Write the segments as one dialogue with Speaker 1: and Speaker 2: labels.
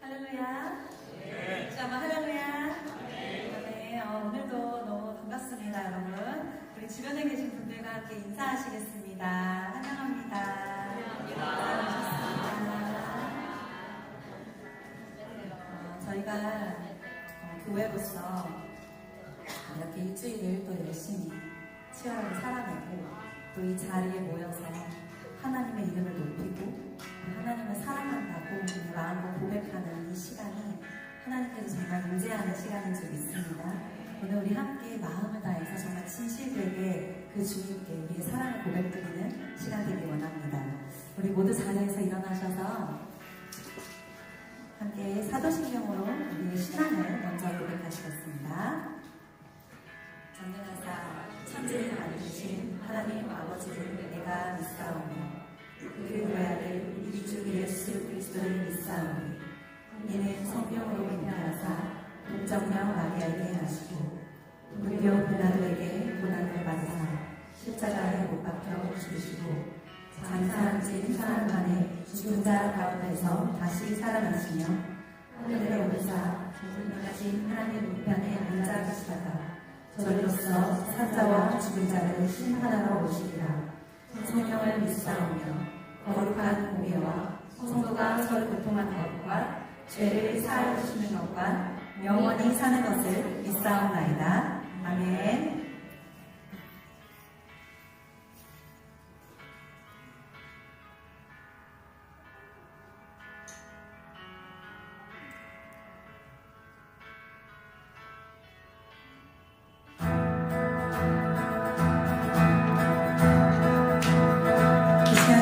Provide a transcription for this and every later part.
Speaker 1: 할렐루야. 자, 한번 할렐루야. 네, 오늘도 너무 반갑습니다, 여러분. 우리 주변에 계신 분들과 함께 인사하시겠습니다. 환영합니다. 저희가 교회로서 이렇게 일주일을 또 열심히 치열하게 살아내고 또 이 자리에 모여서 하나님의 이름을 높이고 하나님을 사랑한다고 마음으로 고백하는 이 시간이 하나님께서 정말 임재하는 시간인 줄 믿습니다. 오늘 우리 함께 마음을 다해서 정말 진실되게 그 주님께 우리의 사랑을 고백드리는 시간 되길 원합니다. 우리 모두 자리에서 일어나셔서 함께 사도신경으로 우리의 신앙을 먼저 고백하시겠습니다. 전능하사 천지를 만드신 하나님 아버지를 내가 믿사오며 그 외아들 우리 주 예수 그리스도를 믿사오니 이는 성령으로 잉태하사 동정녀 마리아에게 나시고 무려 빌라도에게 고난을 받으사 십자가에 못 박혀 죽으시고 장사한 지 사흘 만에 죽은 자 가운데서 다시 살아나시며 하늘에 오르사 전능하신 하나님 우편에 앉아 계시다가 저리로서 산자와 죽은 자를 심판하러 오시리라. 성령을 믿사오며 거룩한 공예와 성도가 서로 교통하는 것과 죄를 사하여 주시는 것과 영원히 사는 것을 믿사옵나이다. 아멘.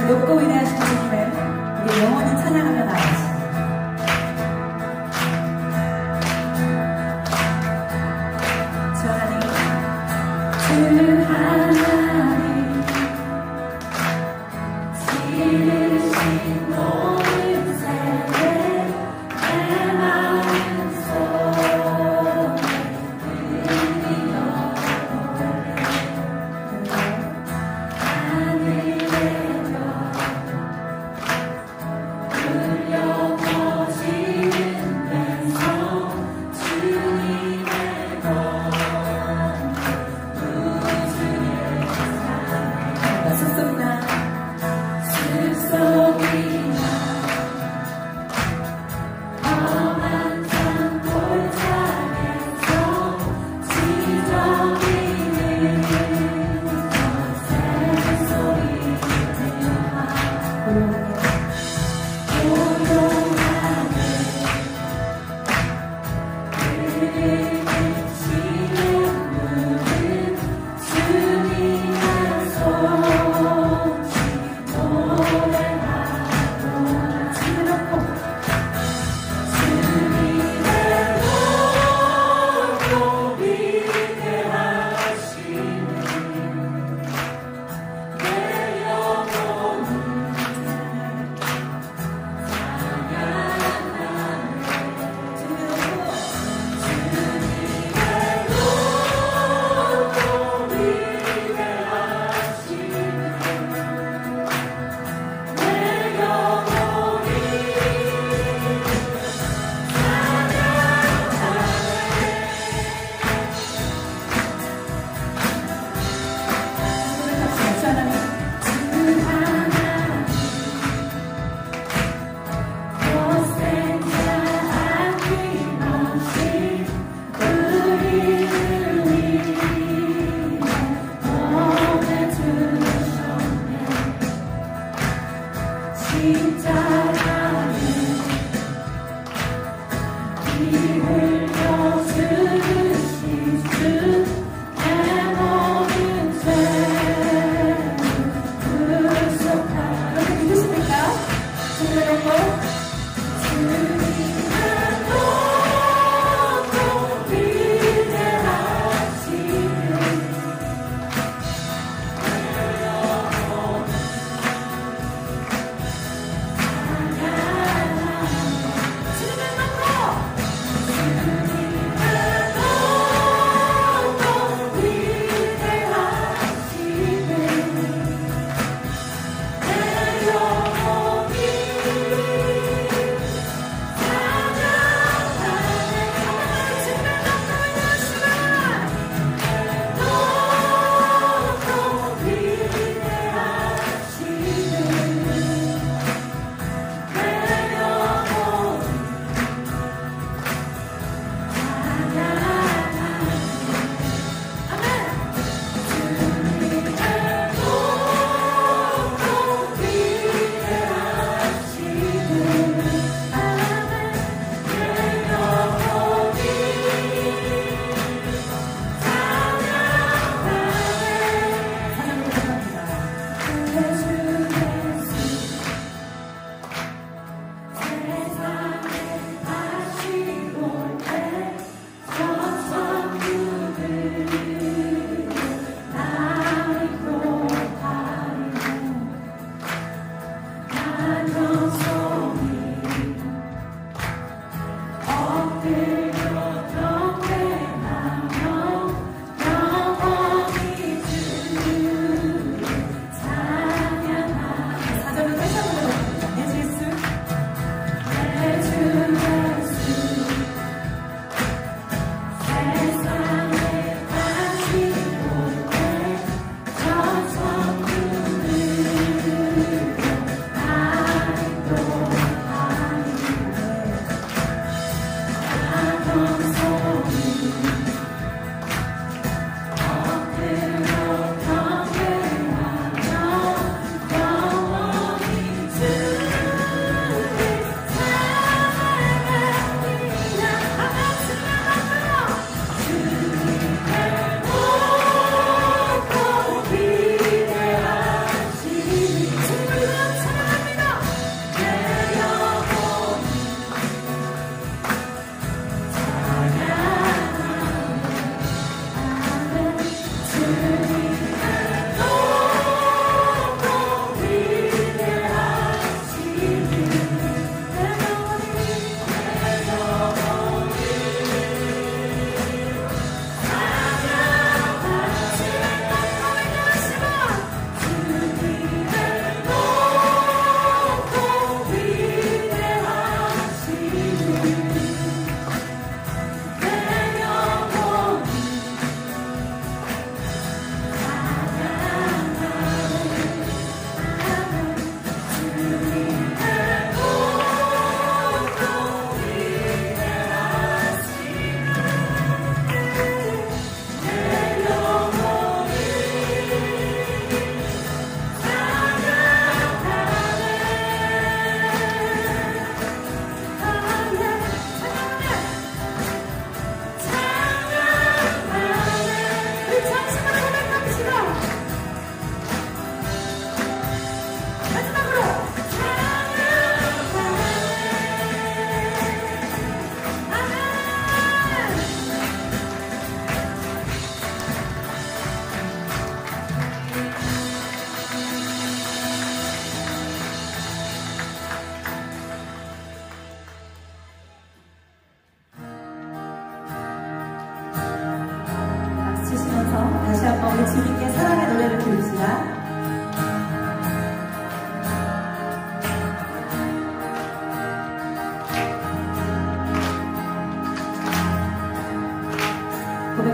Speaker 1: 높고 위대하신 주님을 우리 영원히 찬양하며 나아가시다. 주 하나님 지으신 모든 세계 내 마음속에 드리려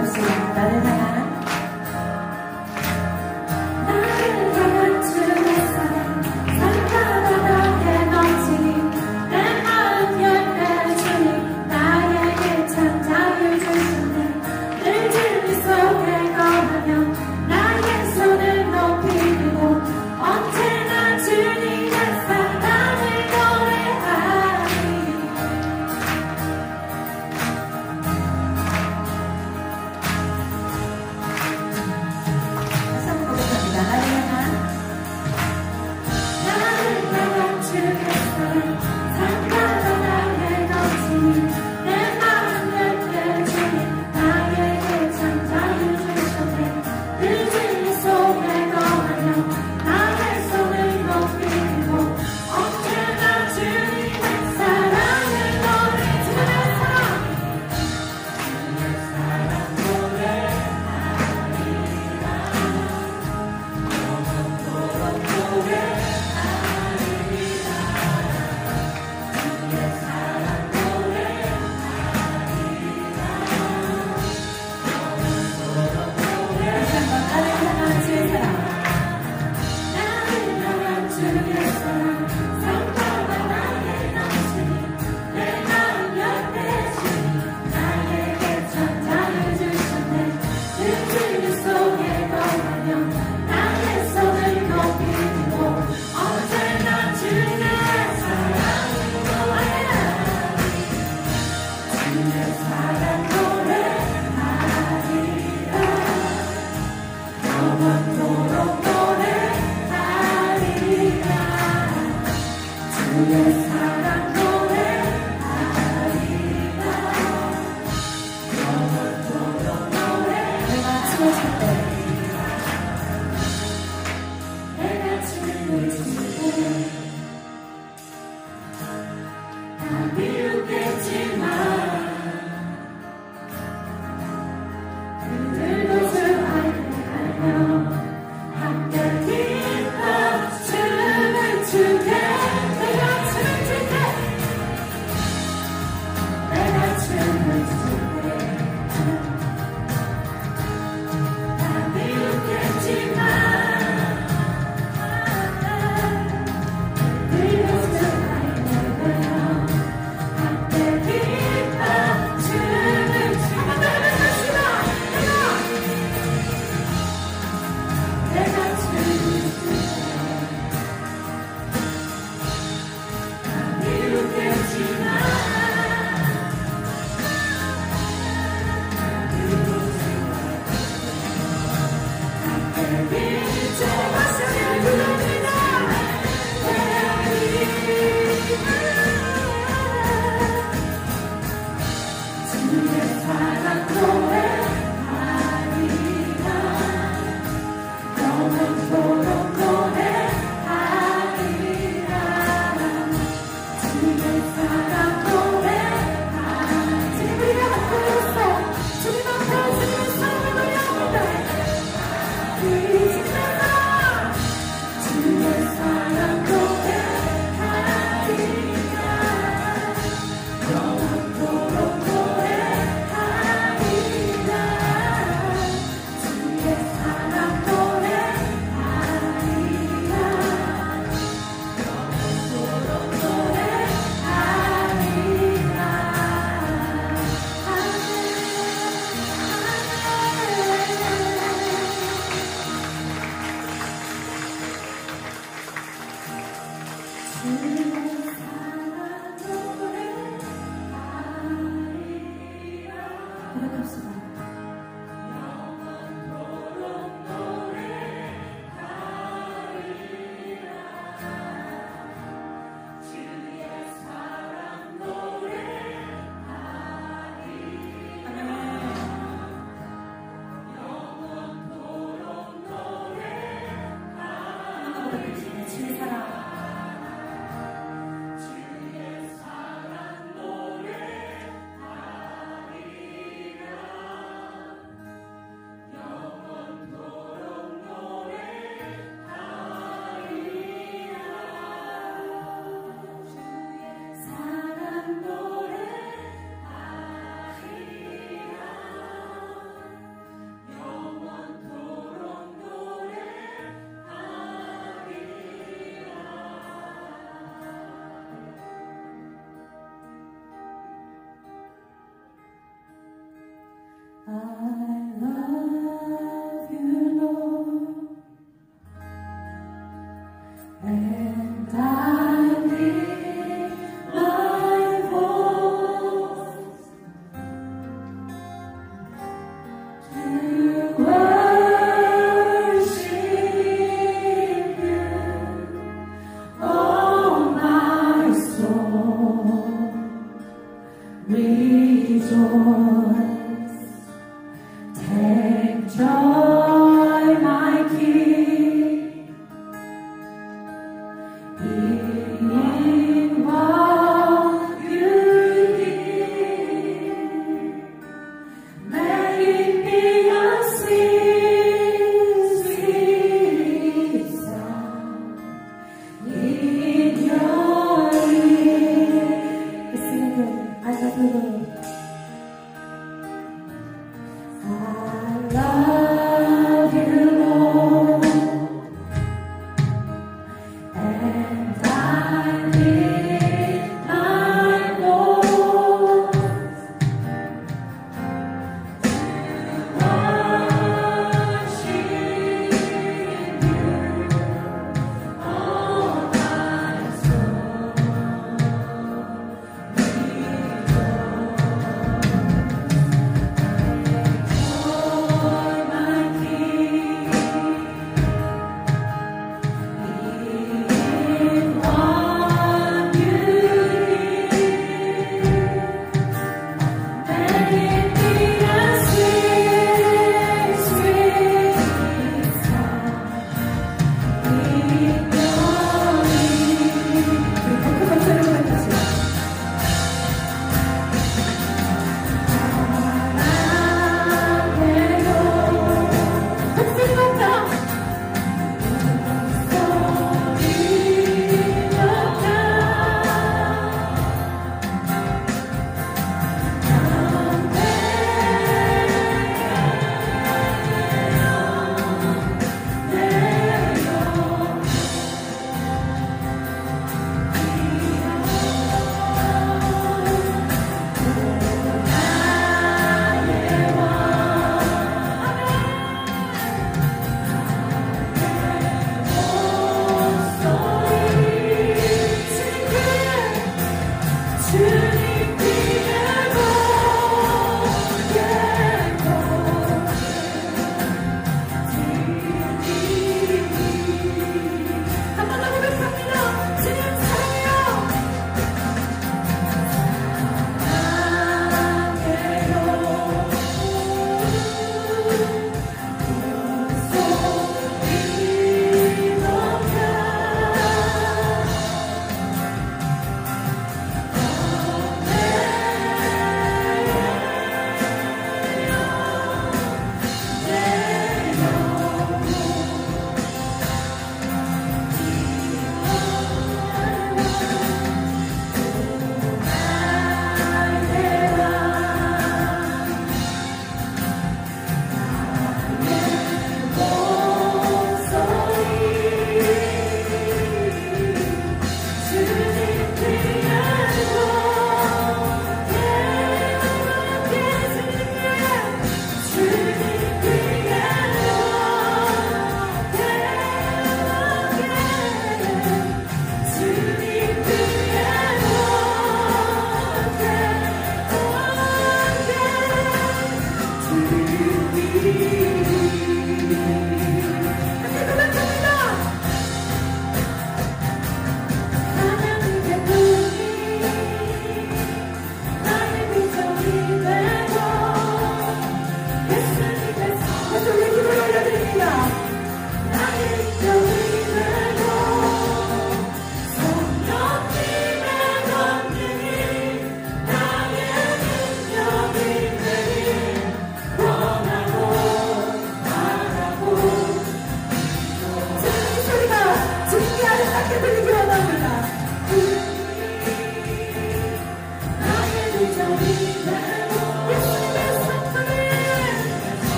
Speaker 1: 고백합시다. 나를 향한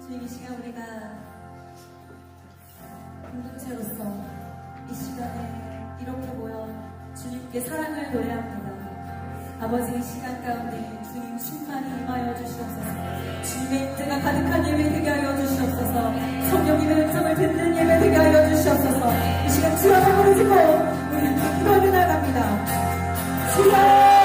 Speaker 1: 주님, 이 시간 우리가 공동체로서 이 시간에 이렇게 모여 주님께 사랑을 노래합니다. 아버지, 이 시간 가운데 주님 충만히 임하여 주시옵소서. 주님의 인재가 가득한 예배 되게 하여 주시옵소서. 성령님의 음성을 듣는 예배 되게 하여 주시옵소서. 이 시간 주여 한번 부르시고 우리 기도를 나갑니다. 주여!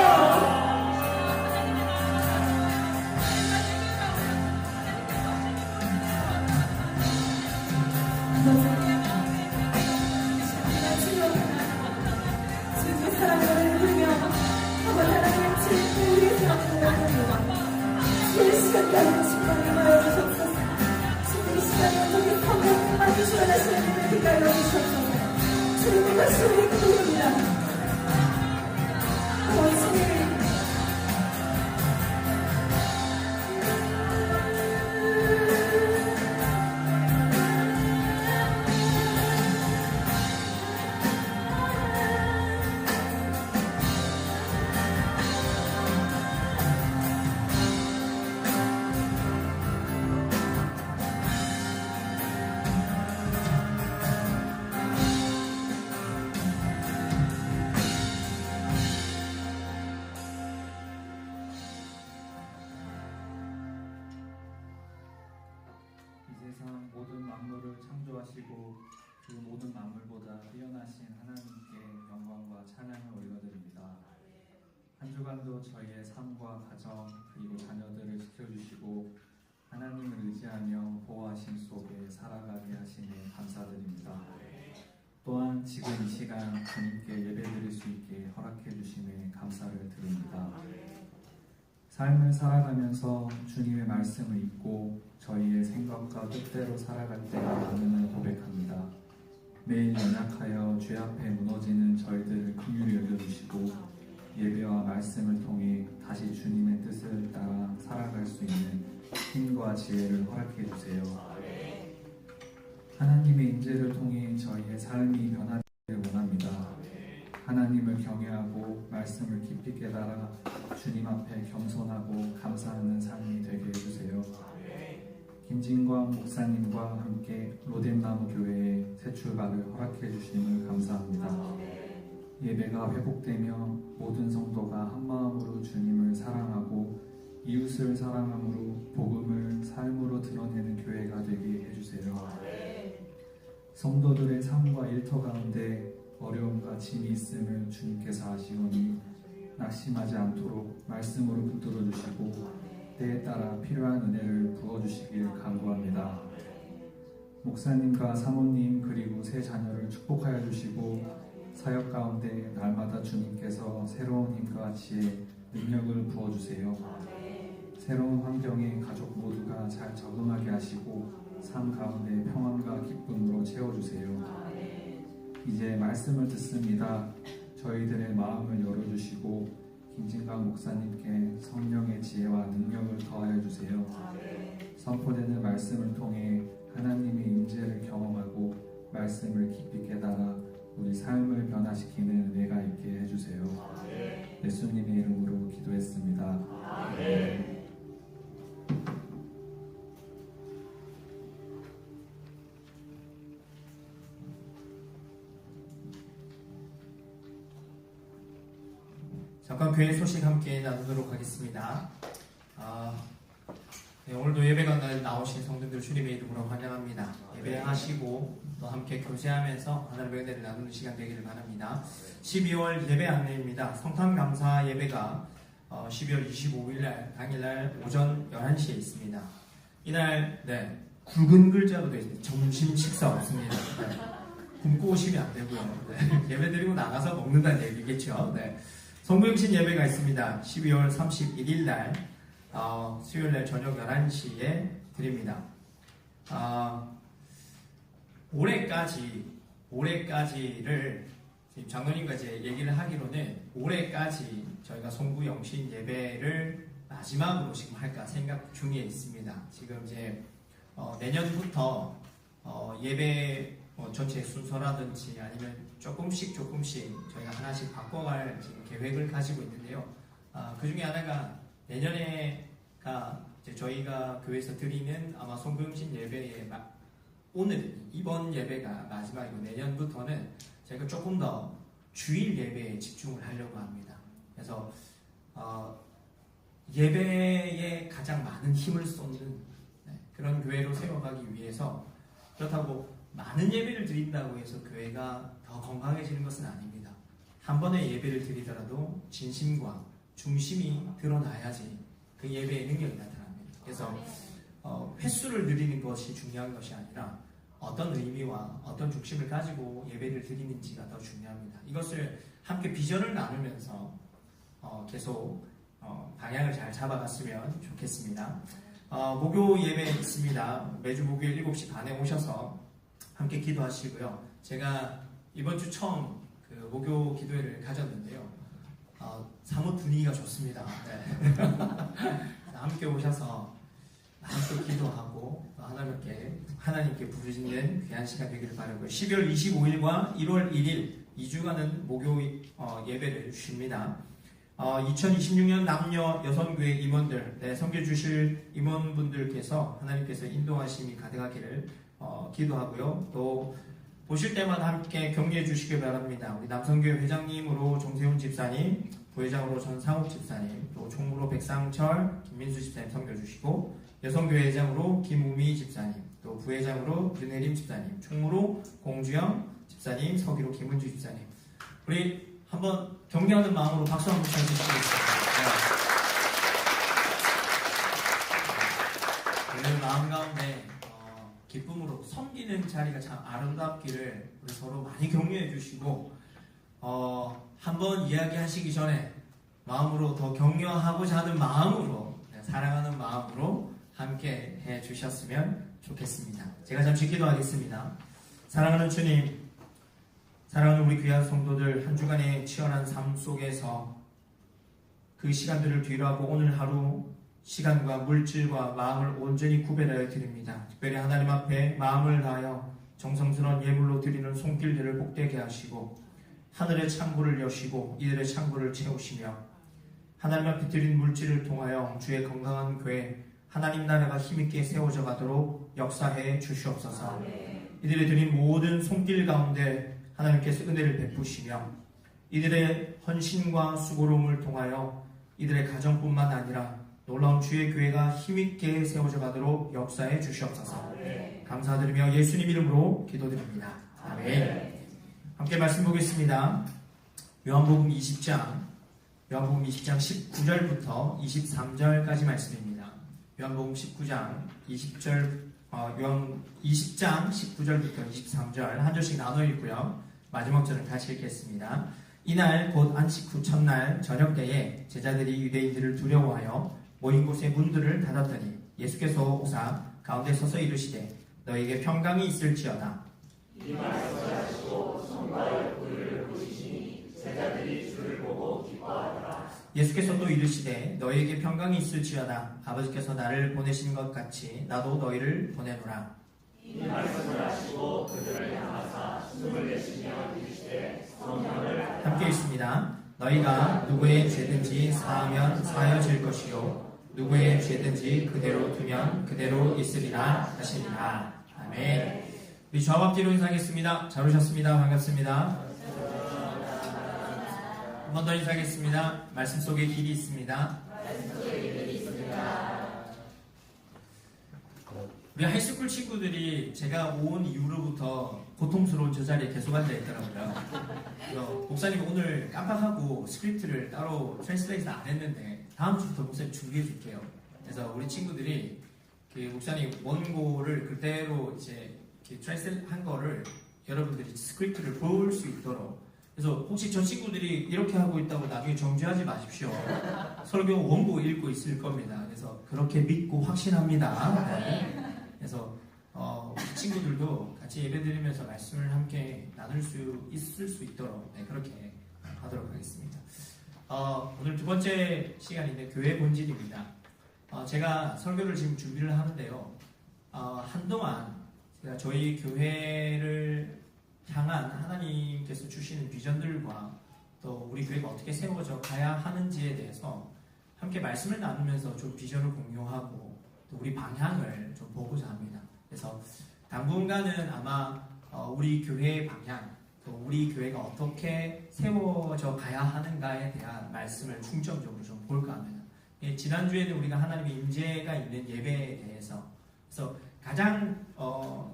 Speaker 2: 모든 만물을 창조하시고 그 모든 만물보다 뛰어나신 하나님께 영광과 찬양을 올려드립니다. 한 주간도 저희의 삶과 가정 그리고 자녀들을 지켜주시고 하나님을 의지하며 보호하심 속에 살아가게 하시니 감사드립니다. 또한 지금 이 시간 주님께 예배드릴 수 있게 허락해 주심에 감사를 드립니다. 삶을 살아가면서 주님의 말씀을 잊고 저희의 생각과 뜻대로 살아갈 때가 많음을 고백합니다. 매일 연약하여 죄 앞에 무너지는 저희들을 긍휼히 여겨주시고 예배와 말씀을 통해 다시 주님의 뜻을 따라 살아갈 수 있는 힘과 지혜를 허락해 주세요. 하나님의 인재를 통해 저희의 삶이 변화되기를 원합니다. 하나님을 경외하고 말씀을 깊이 깨달아 주님 앞에 겸손하고 감사하는 삶이 되게 해주세요. 김진광 목사님과 함께 로뎀나무 교회의 새 출발을 허락해 주심을 감사합니다. 예배가 회복되며 모든 성도가 한마음으로 주님을 사랑하고 이웃을 사랑함으로 복음을 삶으로 드러내는 교회가 되게 해주세요. 성도들의 삶과 일터 가운데 어려움과 짐이 있음을 주님께서 아시오니 낙심하지 않도록 말씀으로 붙들어 주시고 때에 따라 필요한 은혜를 부어주시길 간구합니다. 목사님과 사모님 그리고 새 자녀를 축복하여 주시고 사역 가운데 날마다 주님께서 새로운 힘과 지혜, 능력을 부어주세요. 새로운 환경에 가족 모두가 잘 적응하게 하시고 삶 가운데 평안과 기쁨으로 채워주세요. 이제 말씀을 듣습니다. 저희들의 마음을 열어주시고 김진강 목사님께 성령의 지혜와 능력을 더하여 주세요. 선포되는 말씀을 통해 하나님의 임재를 경험하고 말씀을 깊이 깨달아 우리 삶을 변화시키는 은혜가 있게 해주세요. 예수님의 이름으로 기도했습니다. 아멘.
Speaker 3: 잠깐 교회 소식 함께 나누도록 하겠습니다. 네, 오늘도 예배가 나오신 성도들 주님의 이름으로 환영합니다. 예배하시고 또 함께 교제하면서 하나님의 은혜를 나누는 시간 되기를 바랍니다. 12월 예배 안내입니다. 성탄감사 예배가 12월 25일 당일날 오전 11시에 있습니다. 이날 굵은 글자로 되어 있습니다. 점심 식사 없습니다. 굶고 오시면 안 되고요. 예배 드리고 나가서 먹는다는 얘기겠죠. 성부영신 예배가 있습니다. 12월 31일 날 수요일날 저녁 11시에 드립니다. 올해까지를 지금 장로님과 이제 얘기를 하기로는 올해까지 저희가 성부영신 예배를 마지막으로 지금 할까 생각 중에 있습니다. 지금 이제 내년부터 예배 전체 순서라든지 아니면 조금씩 저희가 하나씩 바꿔갈 지금 계획을 가지고 있는데요. 그 중에 하나가 내년에가 이제 저희가 교회에서 드리는 아마 성부영신 예배의 이번 예배가 마지막이고 내년부터는 저희가 조금 더 주일 예배에 집중을 하려고 합니다. 그래서 예배에 가장 많은 힘을 쏟는 그런 교회로 세워가기 위해서 그렇다고 많은 예배를 드린다고 해서 교회가 더 건강해지는 것은 아닙니다. 한 번의 예배를 드리더라도 진심과 중심이 드러나야지 그 예배의 능력이 나타납니다. 그래서 횟수를 드리는 것이 중요한 것이 아니라 어떤 의미와 어떤 중심을 가지고 예배를 드리는지가 더 중요합니다. 이것을 함께 비전을 나누면서 계속 방향을 잘 잡아갔으면 좋겠습니다. 목요 예배 있습니다. 매주 목요일 7시 반에 오셔서 함께 기도하시고요. 제가 이번 주 처음 그 목요 기도회를 가졌는데요. 사뭇 분위기가 좋습니다. 함께 오셔서 함께 기도하고 하나님께 부르짖는 귀한 시간 되기를 바라고요. 12월 25일과 1월 1일 2주간은 목요 예배를 쉽니다. 2026년 남녀 여성교회 임원들, 섬겨주실 임원분들께서 하나님께서 인도하심이 가득하기를 기도하고요. 또 보실 때마다 함께 격려해 주시기 바랍니다. 우리 남성교회 회장님으로 정세훈 집사님, 부회장으로 전상욱 집사님, 또 총무로 백상철, 김민수 집사님 섬겨주시고 여성교회장으로 김우미 집사님, 또 부회장으로 윤혜림 집사님, 총무로 공주영 집사님, 서기로 김은주 집사님. 우리 한번 경배하는 마음으로 박수 한번 쳐주시겠습니다. 그 마음 가운데 기쁨으로 섬기는 자리가 참 아름답기를 우리 서로 많이 격려해 주시고 한번 이야기하시기 전에 마음으로 더 격려하고자 하는 마음으로 사랑하는 마음으로 함께 해 주셨으면 좋겠습니다. 제가 잠시 기도하겠습니다. 사랑하는 주님, 사랑하는 우리 귀한 성도들, 한 주간의 치열한 삶 속에서 그 시간들을 뒤로하고 오늘 하루 시간과 물질과 마음을 온전히 구별하여 드립니다. 특별히 하나님 앞에 마음을 다하여 정성스러운 예물로 드리는 손길들을 복되게 하시고 하늘의 창고를 여시고 이들의 창고를 채우시며 하나님 앞에 드린 물질을 통하여 주의 건강한 교회 하나님 나라가 힘있게 세워져 가도록 역사해 주시옵소서. 이들의 드린 모든 손길 가운데 하나님께서 은혜를 베푸시며 이들의 헌신과 수고로움을 통하여 이들의 가정뿐만 아니라 놀라운 주의 교회가 힘있게 세워져 가도록 역사해 주시옵소서. 감사드리며 예수님 이름으로 기도드립니다. 아멘. 함께 말씀 보겠습니다. 요한복음 20장 19절부터 23절까지 말씀입니다. 요한복음 20장 19절부터 23절 한 절씩 나눠 읽고요. 마지막 절을 같이 읽겠습니다. 이날 곧 안식 후 첫날 저녁 때에 제자들이 유대인들을 두려워하여 모인 곳의 문들을 닫았더니 예수께서 오사 가운데 서서 이르시되 너에게 평강이 있을지어다. 이 말씀을 하시고 손과 옆구리를 보시니 제자들이 주를 보고 기뻐하더라. 예수께서 또 이르시되 너에게 평강이 있을지어다. 아버지께서 나를 보내신 것 같이 나도 너희를 보내노라. 이 말씀을 하시고 그들을 향하사 숨을 내쉬며 이르시되 성령을 함께 읽습니다. 너희가 누구의 죄든지 사하면 사하여질 것이요 누구의 죄든지 그대로 두면 그대로 있으리라 하시니라. 아멘. 우리 좌우 앞뒤로 인사하겠습니다. 잘 오셨습니다. 반갑습니다. 한 번 더 인사하겠습니다. 말씀 속에 길이 있습니다. 우리 하이스쿨 친구들이 제가 온 이후로부터 고통스러운 저 자리에 계속 앉아 있더라고요. 목사님 오늘 깜빡하고 스크립트를 따로 트랜스레이션 안 했는데 다음 주부터 목사님 준비해 줄게요. 그래서 우리 친구들이 그 목사님 원고를 그대로 이제 트랜스레이션 한 거를 여러분들이 스크립트를 볼 수 있도록. 그래서 혹시 저 친구들이 이렇게 하고 있다고 나중에 정죄하지 마십시오. 설교 원고 읽고 있을 겁니다. 그래서 그렇게 믿고 확신합니다. 네. 그래서 친구들도 같이 예배드리면서 말씀을 함께 나눌 수 있을 수 있도록 그렇게 하도록 하겠습니다. 오늘 두 번째 시간인데 교회 본질입니다. 제가 설교를 지금 준비를 하는데요. 한동안 제가 저희 교회를 향한 하나님께서 주시는 비전들과 또 우리 교회가 어떻게 세워져 가야 하는지에 대해서 함께 말씀을 나누면서 좀 비전을 공유하고 또 우리 방향을 좀 보고자 합니다. 그래서 당분간은 아마 우리 교회의 방향 또 우리 교회가 어떻게 세워져 가야 하는가에 대한 말씀을 중점적으로 좀 볼까 합니다. 지난주에는 우리가 하나님의 임재가 있는 예배에 대해서 그래서 가장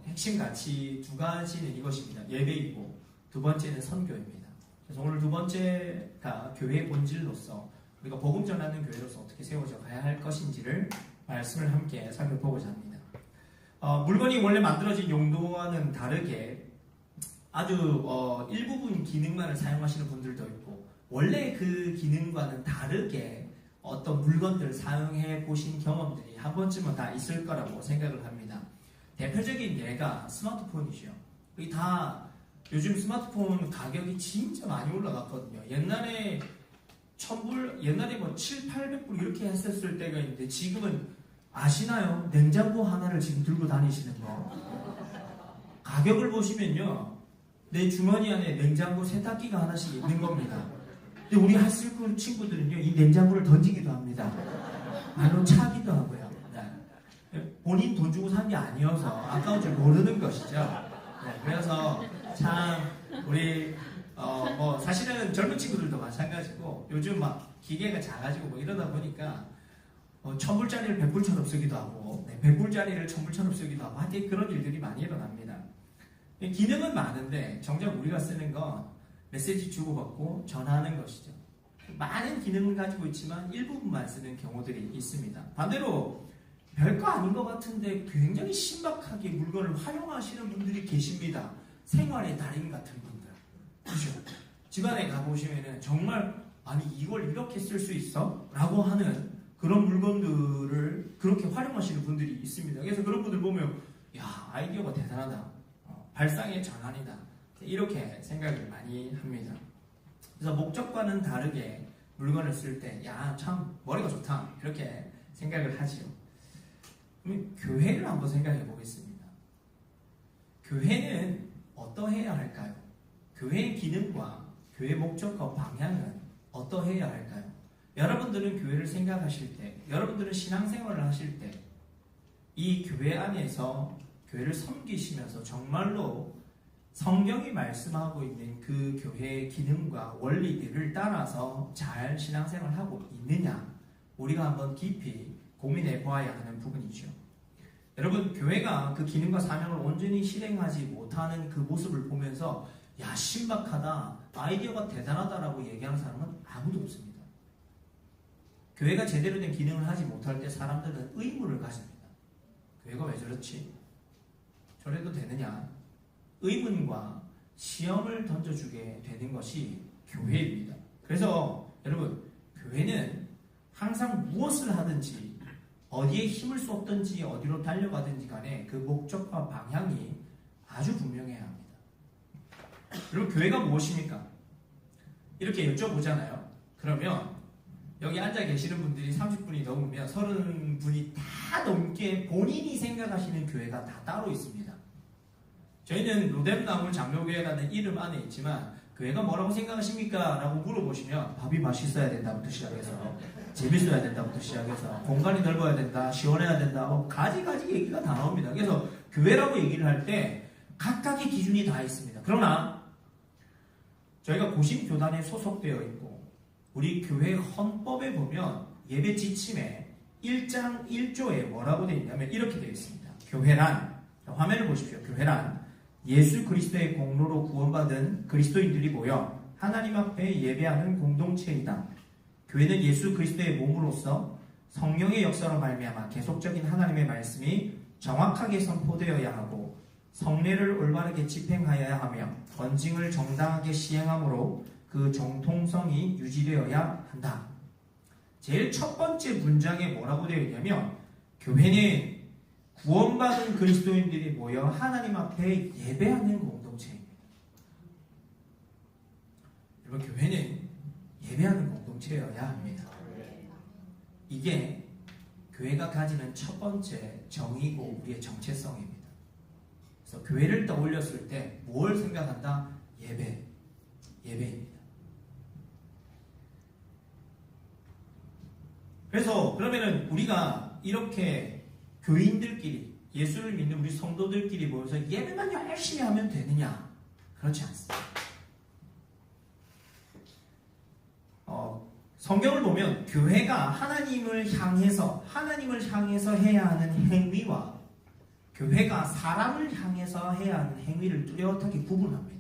Speaker 3: 핵심 가치 두 가지는 이것입니다. 예배이고 두 번째는 선교입니다. 그래서 오늘 두 번째가 교회의 본질로서 우리가 복음 전하는 교회로서 어떻게 세워져 가야 할 것인지를 말씀을 함께 살펴보고자 합니다. 물건이 원래 만들어진 용도와는 다르게 아주 일부분 기능만을 사용하시는 분들도 있고 원래 그 기능과는 다르게 어떤 물건들을 사용해 보신 경험들이 한 번쯤은 다 있을 거라고 생각을 합니다. 대표적인 예가 스마트폰이죠. 이 다 요즘 스마트폰 가격이 진짜 많이 올라갔거든요. 옛날에 1000불, 옛날에 뭐 7, 800불 이렇게 했었을 때가 있는데 지금은 아시나요? 냉장고 하나를 지금 들고 다니시는 거. 가격을 보시면요. 내 주머니 안에 냉장고 세탁기가 하나씩 있는 겁니다. 근데 우리 하이스쿨 친구들은요, 이 냉장고를 던지기도 합니다. 말로 차기도 하고요. 네. 본인 돈 주고 산 게 아니어서 아까운 줄 모르는 것이죠. 네. 그래서 참 우리 뭐 사실은 젊은 친구들도 마찬가지고 요즘 막 기계가 작아지고 뭐 이러다 보니까 1000불짜리를 100불처럼 쓰기도 하고 백불자리를 천불처럼 쓰기도 하고 하여튼 그런 일들이 많이 일어납니다. 기능은 많은데 정작 우리가 쓰는 건 메시지 주고받고 전하는 것이죠. 많은 기능을 가지고 있지만 일부분만 쓰는 경우들이 있습니다. 반대로 별거 아닌 것 같은데 굉장히 신박하게 물건을 활용하시는 분들이 계십니다. 생활의 달인 같은 분들. 그죠? 집안에 가보시면은 정말 아니 이걸 이렇게 쓸 수 있어? 라고 하는 그런 물건들을 그렇게 활용하시는 분들이 있습니다. 그래서 그런 분들 보면 야 아이디어가 대단하다. 발상의 전환이다. 이렇게 생각을 많이 합니다. 그래서 목적과는 다르게 물건을 쓸 때 야 참 머리가 좋다. 이렇게 생각을 하지요. 그럼 교회를 한번 생각해 보겠습니다. 교회는 어떠해야 할까요? 교회의 기능과 교회 목적과 방향은 어떠해야 할까요? 여러분들은 교회를 생각하실 때, 여러분들은 신앙생활을 하실 때, 이 교회 안에서 교회를 섬기시면서 정말로 성경이 말씀하고 있는 그 교회의 기능과 원리들을 따라서 잘 신앙생활을 하고 있느냐, 우리가 한번 깊이 고민해 보아야 하는 부분이죠. 여러분, 교회가 그 기능과 사명을 온전히 실행하지 못하는 그 모습을 보면서 야 신박하다, 아이디어가 대단하다라고 얘기하는 사람은 아무도 없습니다. 교회가 제대로 된 기능을 하지 못할 때 사람들은 의문을 가집니다. 교회가 왜 저렇지? 저래도 되느냐? 의문과 시험을 던져주게 되는 것이 교회입니다. 그래서 여러분, 교회는 항상 무엇을 하든지 어디에 힘을 쏟든지 어디로 달려가든지 간에 그 목적과 방향이 아주 분명해야 합니다. 여러분, 교회가 무엇입니까? 이렇게 여쭤보잖아요. 그러면 여기 앉아 계시는 분들이 30분이 넘으면 30분이 다 넘게 본인이 생각하시는 교회가 다 따로 있습니다. 저희는 로뎀나물 장로교회라는 이름 안에 있지만 교회가 뭐라고 생각하십니까? 라고 물어보시면 밥이 맛있어야 된다부터 시작해서 재밌어야 된다부터 시작해서 공간이 넓어야 된다, 시원해야 된다, 가지가지 얘기가 다 나옵니다. 그래서 교회라고 얘기를 할 때 각각의 기준이 다 있습니다. 그러나 저희가 고심교단에 소속되어 있고 우리 교회 헌법에 보면 예배 지침에 1장 1조에 뭐라고 되어 있냐면 이렇게 되어 있습니다. 교회란, 화면을 보십시오. 교회란 예수 그리스도의 공로로 구원받은 그리스도인들이 모여 하나님 앞에 예배하는 공동체이다. 교회는 예수 그리스도의 몸으로서 성령의 역사로 말미암아 계속적인 하나님의 말씀이 정확하게 선포되어야 하고 성례를 올바르게 집행하여야 하며 권징을 정당하게 시행함으로 그 정통성이 유지되어야 한다. 제일 첫 번째 문장에 뭐라고 되어 있냐면 교회는 구원받은 그리스도인들이 모여 하나님 앞에 예배하는 공동체입니다. 여러분, 교회는 예배하는 공동체여야 합니다. 이게 교회가 가지는 첫 번째 정의고 우리의 정체성입니다. 그래서 교회를 떠올렸을 때 뭘 생각한다? 예배입니다. 그래서 그러면은 우리가 이렇게 교인들끼리 예수를 믿는 우리 성도들끼리 모여서 예배만 열심히 하면 되느냐? 그렇지 않습니다. 성경을 보면 교회가 하나님을 향해서 해야 하는 행위와 교회가 사람을 향해서 해야 하는 행위를 뚜렷하게 구분합니다.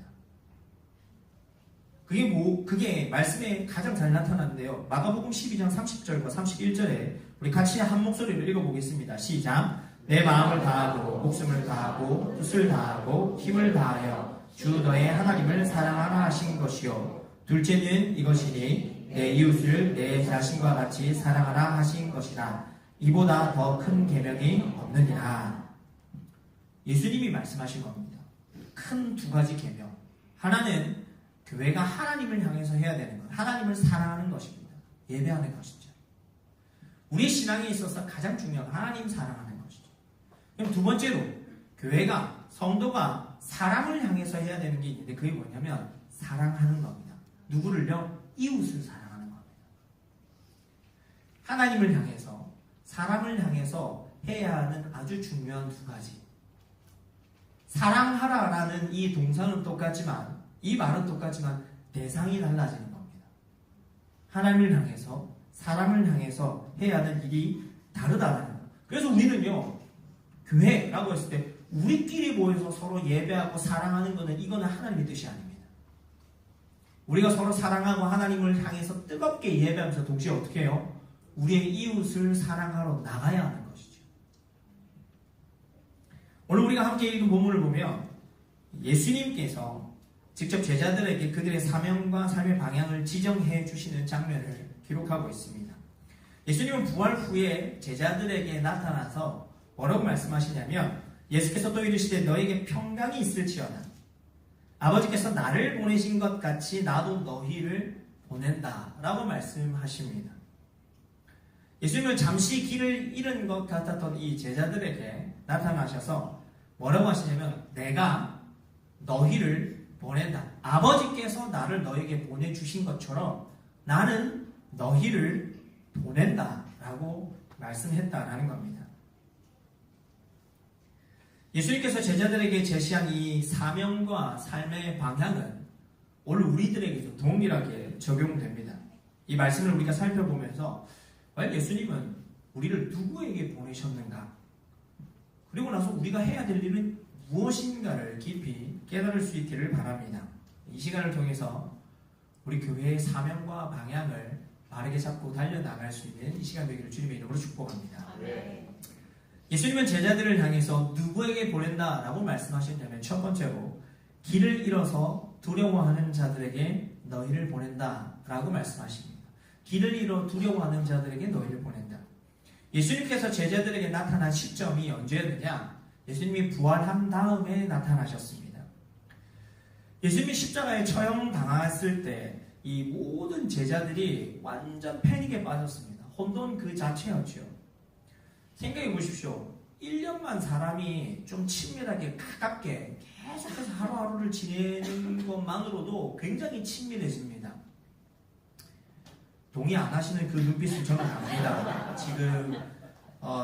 Speaker 3: 그게 말씀에 가장 잘 나타나는데요. 마가복음 12장 30절과 31절에 우리 같이 한 목소리로 읽어보겠습니다. 시작. 내 마음을 다하고 목숨을 다하고 뜻을 다하고 힘을 다하여 주 너의 하나님을 사랑하라 하신 것이요. 둘째는 이것이니 내 이웃을 내 자신과 같이 사랑하라 하신 것이라. 이보다 더 큰 계명이 없느니라. 예수님이 말씀하신 겁니다. 큰 두 가지 계명. 하나는 교회가 하나님을 향해서 해야 되는 것, 하나님을 사랑하는 것입니다. 예배하는 것이죠. 우리의 신앙에 있어서 가장 중요한 하나님 사랑하는 것이죠. 그럼 두 번째로 교회가, 성도가 사람을 향해서 해야 되는 게 있는데 그게 뭐냐면 사랑하는 겁니다. 누구를요? 이웃을 사랑하는 겁니다. 하나님을 향해서, 사람을 향해서 해야 하는 아주 중요한 두 가지. 사랑하라라는 이 동사는 똑같지만, 이 말은 똑같지만 대상이 달라지는 겁니다. 하나님을 향해서, 사람을 향해서 해야 하는 일이 다르다는 거예요. 그래서 우리는요, 교회라고 했을 때 우리끼리 모여서 서로 예배하고 사랑하는 이거는 하나님의 뜻이 아닙니다. 우리가 서로 사랑하고 하나님을 향해서 뜨겁게 예배하면서 동시에 어떻게 해요? 우리의 이웃을 사랑하러 나가야 하는 것이죠. 오늘 우리가 함께 읽은 본문을 보면 예수님께서 직접 제자들에게 그들의 사명과 삶의 방향을 지정해 주시는 장면을 기록하고 있습니다. 예수님은 부활 후에 제자들에게 나타나서 뭐라고 말씀하시냐면 예수께서 또 이르시되 너에게 평강이 있을지어다. 아버지께서 나를 보내신 것 같이 나도 너희를 보낸다 라고 말씀하십니다. 예수님은 잠시 길을 잃은 것 같았던 이 제자들에게 나타나셔서 뭐라고 하시냐면 내가 너희를 보낸다. 아버지께서 나를 너에게 보내주신 것처럼 나는 너희를 보낸다 라고 말씀했다라는 겁니다. 예수님께서 제자들에게 제시한 이 사명과 삶의 방향은 오늘 우리들에게도 동일하게 적용됩니다. 이 말씀을 우리가 살펴보면서 과연 예수님은 우리를 누구에게 보내셨는가? 그리고 나서 우리가 해야 될 일은 무엇인가를 깊이 깨달을 수 있기를 바랍니다. 이 시간을 통해서 우리 교회의 사명과 방향을 바르게 잡고 달려나갈 수 있는 이 시간 되기를 주님의 이름으로 축복합니다. 예수님은 제자들을 향해서 누구에게 보낸다라고 말씀하셨냐면 첫 번째로 길을 잃어서 두려워하는 자들에게 너희를 보낸다라고 말씀하십니다. 길을 잃어 두려워하는 자들에게 너희를 보낸다. 예수님께서 제자들에게 나타난 시점이 언제였느냐? 예수님이 부활한 다음에 나타나셨습니다. 예수님이 십자가에 처형당했을 때 이 모든 제자들이 완전 패닉에 빠졌습니다. 혼돈 그 자체였죠. 생각해 보십시오. 1년만 사람이 좀 친밀하게 가깝게 계속해서 하루하루를 지내는 것만으로도 굉장히 친밀해집니다. 동의 안 하시는 그 눈빛을 저는 압니다. 지금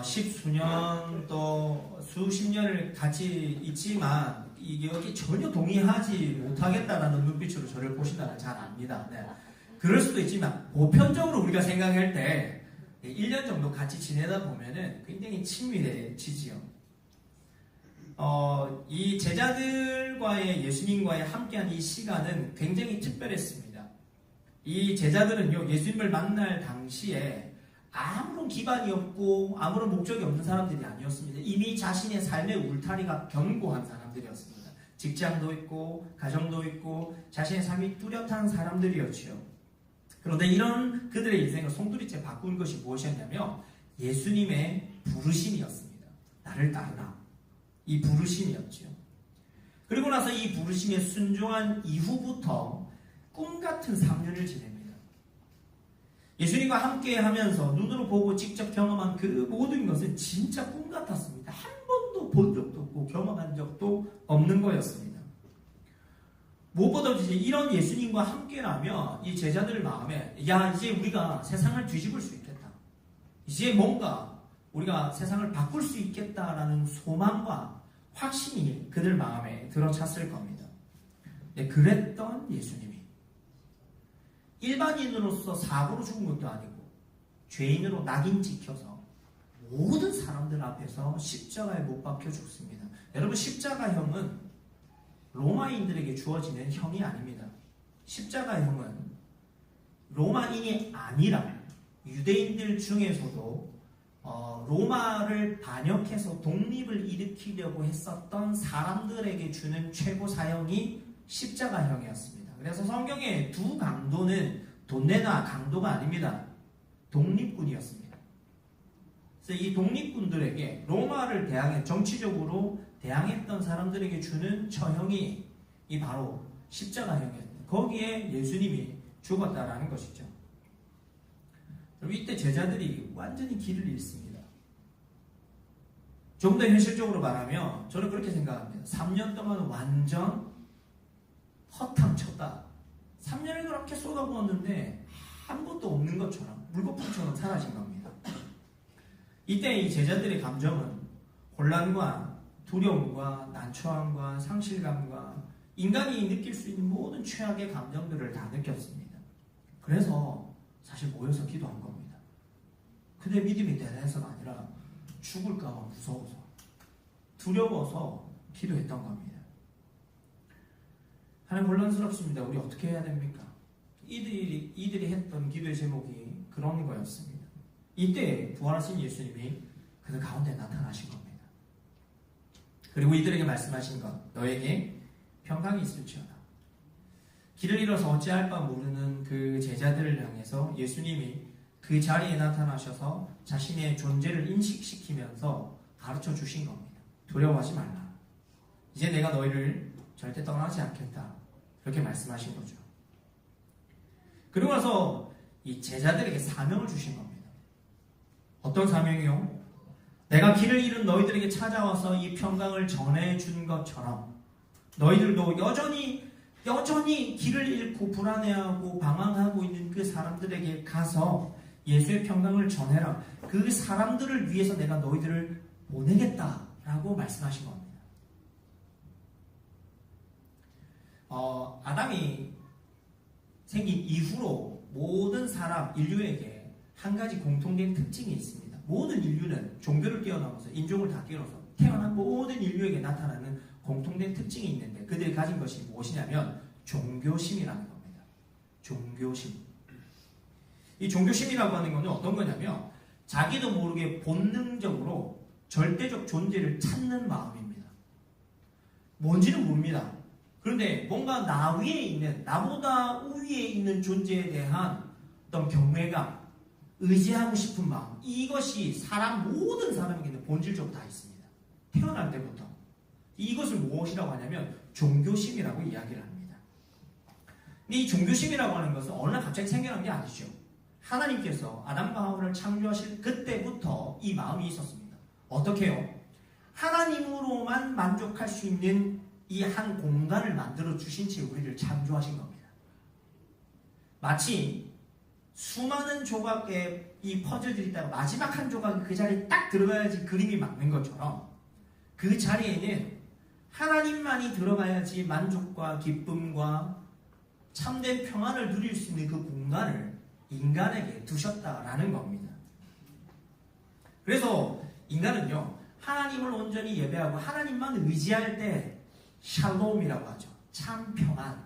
Speaker 3: 십수년 또 수십 년을 같이 있지만 이게 여기 전혀 동의하지 못하겠다라는 눈빛으로 저를 보신다는 잘 압니다. 네. 그럴 수도 있지만 보편적으로 우리가 생각할 때 1년 정도 같이 지내다 보면은 굉장히 친밀해지지요. 이 제자들과의 예수님과의 함께한 이 시간은 굉장히 특별했습니다. 이 제자들은요, 예수님을 만날 당시에 아무런 기반이 없고 아무런 목적이 없는 사람들이 아니었습니다. 이미 자신의 삶의 울타리가 견고한 사람들이었습니다. 직장도 있고 가정도 있고 자신의 삶이 뚜렷한 사람들이었지요. 그런데 이런 그들의 인생을 송두리째 바꾼 것이 무엇이었냐면 예수님의 부르심이었습니다. 나를 따르라. 이 부르심이었죠. 그리고 나서 이 부르심에 순종한 이후부터 꿈같은 3년을 지냅니다. 예수님과 함께 하면서 눈으로 보고 직접 경험한 그 모든 것은 진짜 꿈 같았습니다. 한 번도 본 적도 없고 경험한 적도 없는 거였습니다. 무엇보다 이제 이런 예수님과 함께라면 이 제자들 마음에 야 이제 우리가 세상을 뒤집을 수 있겠다. 이제 뭔가 우리가 세상을 바꿀 수 있겠다라는 소망과 확신이 그들 마음에 들어찼을 겁니다. 네, 그랬던 예수님이 일반인으로서 사고로 죽은 것도 아니고 죄인으로 낙인 찍혀서 모든 사람들 앞에서 십자가에 못 박혀 죽습니다. 여러분 십자가형은 로마인들에게 주어지는 형이 아닙니다. 십자가형은 로마인이 아니라 유대인들 중에서도 로마를 반역해서 독립을 일으키려고 했었던 사람들에게 주는 최고 사형이 십자가형이었습니다. 그래서 성경의 두 강도는 돈내나 강도가 아닙니다. 독립군이었습니다. 그래서 이 독립군들에게 로마를 정치적으로 대항했던 사람들에게 주는 처형이 이 바로 십자가형이었습니다. 거기에 예수님이 죽었다라는 것이죠. 이때 제자들이 완전히 길을 잃습니다. 좀 더 현실적으로 말하면 저는 그렇게 생각합니다. 3년 동안 완전 허탕쳤다. 3년을 그렇게 쏟아부었는데 아무것도 없는 것처럼 물거품처럼 사라진 겁니다. 이때 이 제자들의 감정은 혼란과 두려움과 난처함과 상실감과 인간이 느낄 수 있는 모든 최악의 감정들을 다 느꼈습니다. 그래서 사실 모여서 기도한 겁니다. 그들의 믿음이 대단해서가 아니라 죽을까봐 무서워서. 두려워서 기도했던 겁니다. 하나님 혼란스럽습니다. 우리 어떻게 해야 됩니까? 이들이 했던 기도의 제목이 그런 거였습니다. 이때 부활하신 예수님이 그들 가운데 나타나신 겁니다. 그리고 이들에게 말씀하신 것, 너에게 평강이 있을지어다. 길을 잃어서 어찌할 바 모르는 그 제자들을 향해서 예수님이 그 자리에 나타나셔서 자신의 존재를 인식시키면서 가르쳐 주신 겁니다. 두려워하지 말라. 이제 내가 너희를 절대 떠나지 않겠다. 그렇게 말씀하신 거죠. 그리고 나서 이 제자들에게 사명을 주신 겁니다. 어떤 사명이요? 내가 길을 잃은 너희들에게 찾아와서 이 평강을 전해준 것처럼 너희들도 여전히 길을 잃고 불안해하고 방황하고 있는 그 사람들에게 가서 예수의 평강을 전해라. 그 사람들을 위해서 내가 너희들을 보내겠다라고 말씀하신 겁니다. 아담이 생긴 이후로 모든 사람, 인류에게 한 가지 공통된 특징이 있습니다. 모든 인류는 종교를 뛰어넘어서 인종을 다 뛰어넘어서 태어난 모든 인류에게 나타나는 공통된 특징이 있는데 그들이 가진 것이 무엇이냐면 종교심이라는 겁니다. 종교심. 이 종교심이라고 하는 것은 어떤 거냐면 자기도 모르게 본능적으로 절대적 존재를 찾는 마음입니다. 뭔지는 모릅니다. 그런데 뭔가 나 위에 있는, 나보다 우위에 있는 존재에 대한 어떤 경외감, 의지하고 싶은 마음, 이것이 모든 사람에게는 본질적으로 다 있습니다. 태어날 때부터. 이것을 무엇이라고 하냐면 종교심이라고 이야기를 합니다. 근데 이 종교심이라고 하는 것은 어느 날 갑자기 생겨난 게 아니죠. 하나님께서 아담과 하와를 창조하실 그때부터 이 마음이 있었습니다. 어떻게 해요? 하나님으로만 만족할 수 있는 이 한 공간을 만들어 주신 채 우리를 창조하신 겁니다. 마치 수많은 조각의 이 퍼즐들이 있다가 마지막 한 조각이 그 자리에 딱 들어가야지 그림이 맞는 것처럼 그 자리에는 하나님만이 들어가야지 만족과 기쁨과 참된 평안을 누릴 수 있는 그 공간을 인간에게 두셨다라는 겁니다. 그래서 인간은요, 하나님을 온전히 예배하고 하나님만 의지할 때 샬롬이라고 하죠. 참 평안,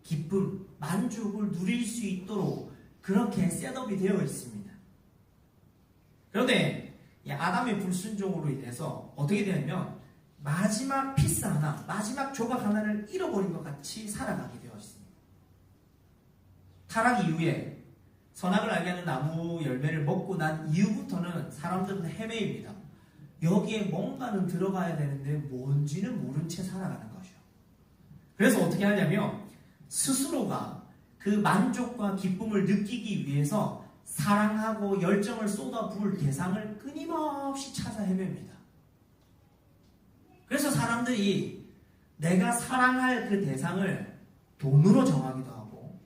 Speaker 3: 기쁨, 만족을 누릴 수 있도록 그렇게 셋업이 되어 있습니다. 그런데 이 아담의 불순종으로 인해서 어떻게 되냐면 마지막 피스 하나, 마지막 조각 하나를 잃어버린 것 같이 살아가게 되어 있습니다. 타락 이후에 선악을 알게 하는 나무 열매를 먹고 난 이후부터는 사람들은 헤매입니다. 여기에 뭔가는 들어가야 되는데 뭔지는 모른 채 살아가는 거죠. 그래서 어떻게 하냐면 스스로가 그 만족과 기쁨을 느끼기 위해서 사랑하고 열정을 쏟아부을 대상을 끊임없이 찾아 헤맵니다. 그래서 사람들이 내가 사랑할 그 대상을 돈으로 정하기도 하고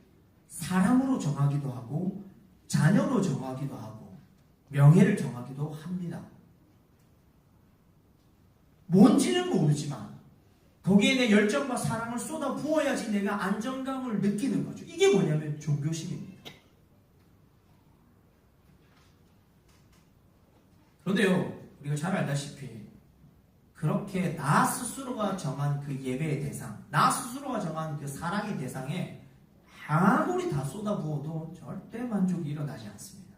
Speaker 3: 사람으로 정하기도 하고 자녀로 정하기도 하고 명예를 정하기도 합니다. 뭔지는 모르지만 거기에 내 열정과 사랑을 쏟아 부어야지 내가 안정감을 느끼는 거죠. 이게 뭐냐면 종교심입니다. 그런데요, 우리가 잘 알다시피 그렇게 나 스스로가 정한 그 예배의 대상, 나 스스로가 정한 그 사랑의 대상에 아무리 다 쏟아부어도 절대 만족이 일어나지 않습니다.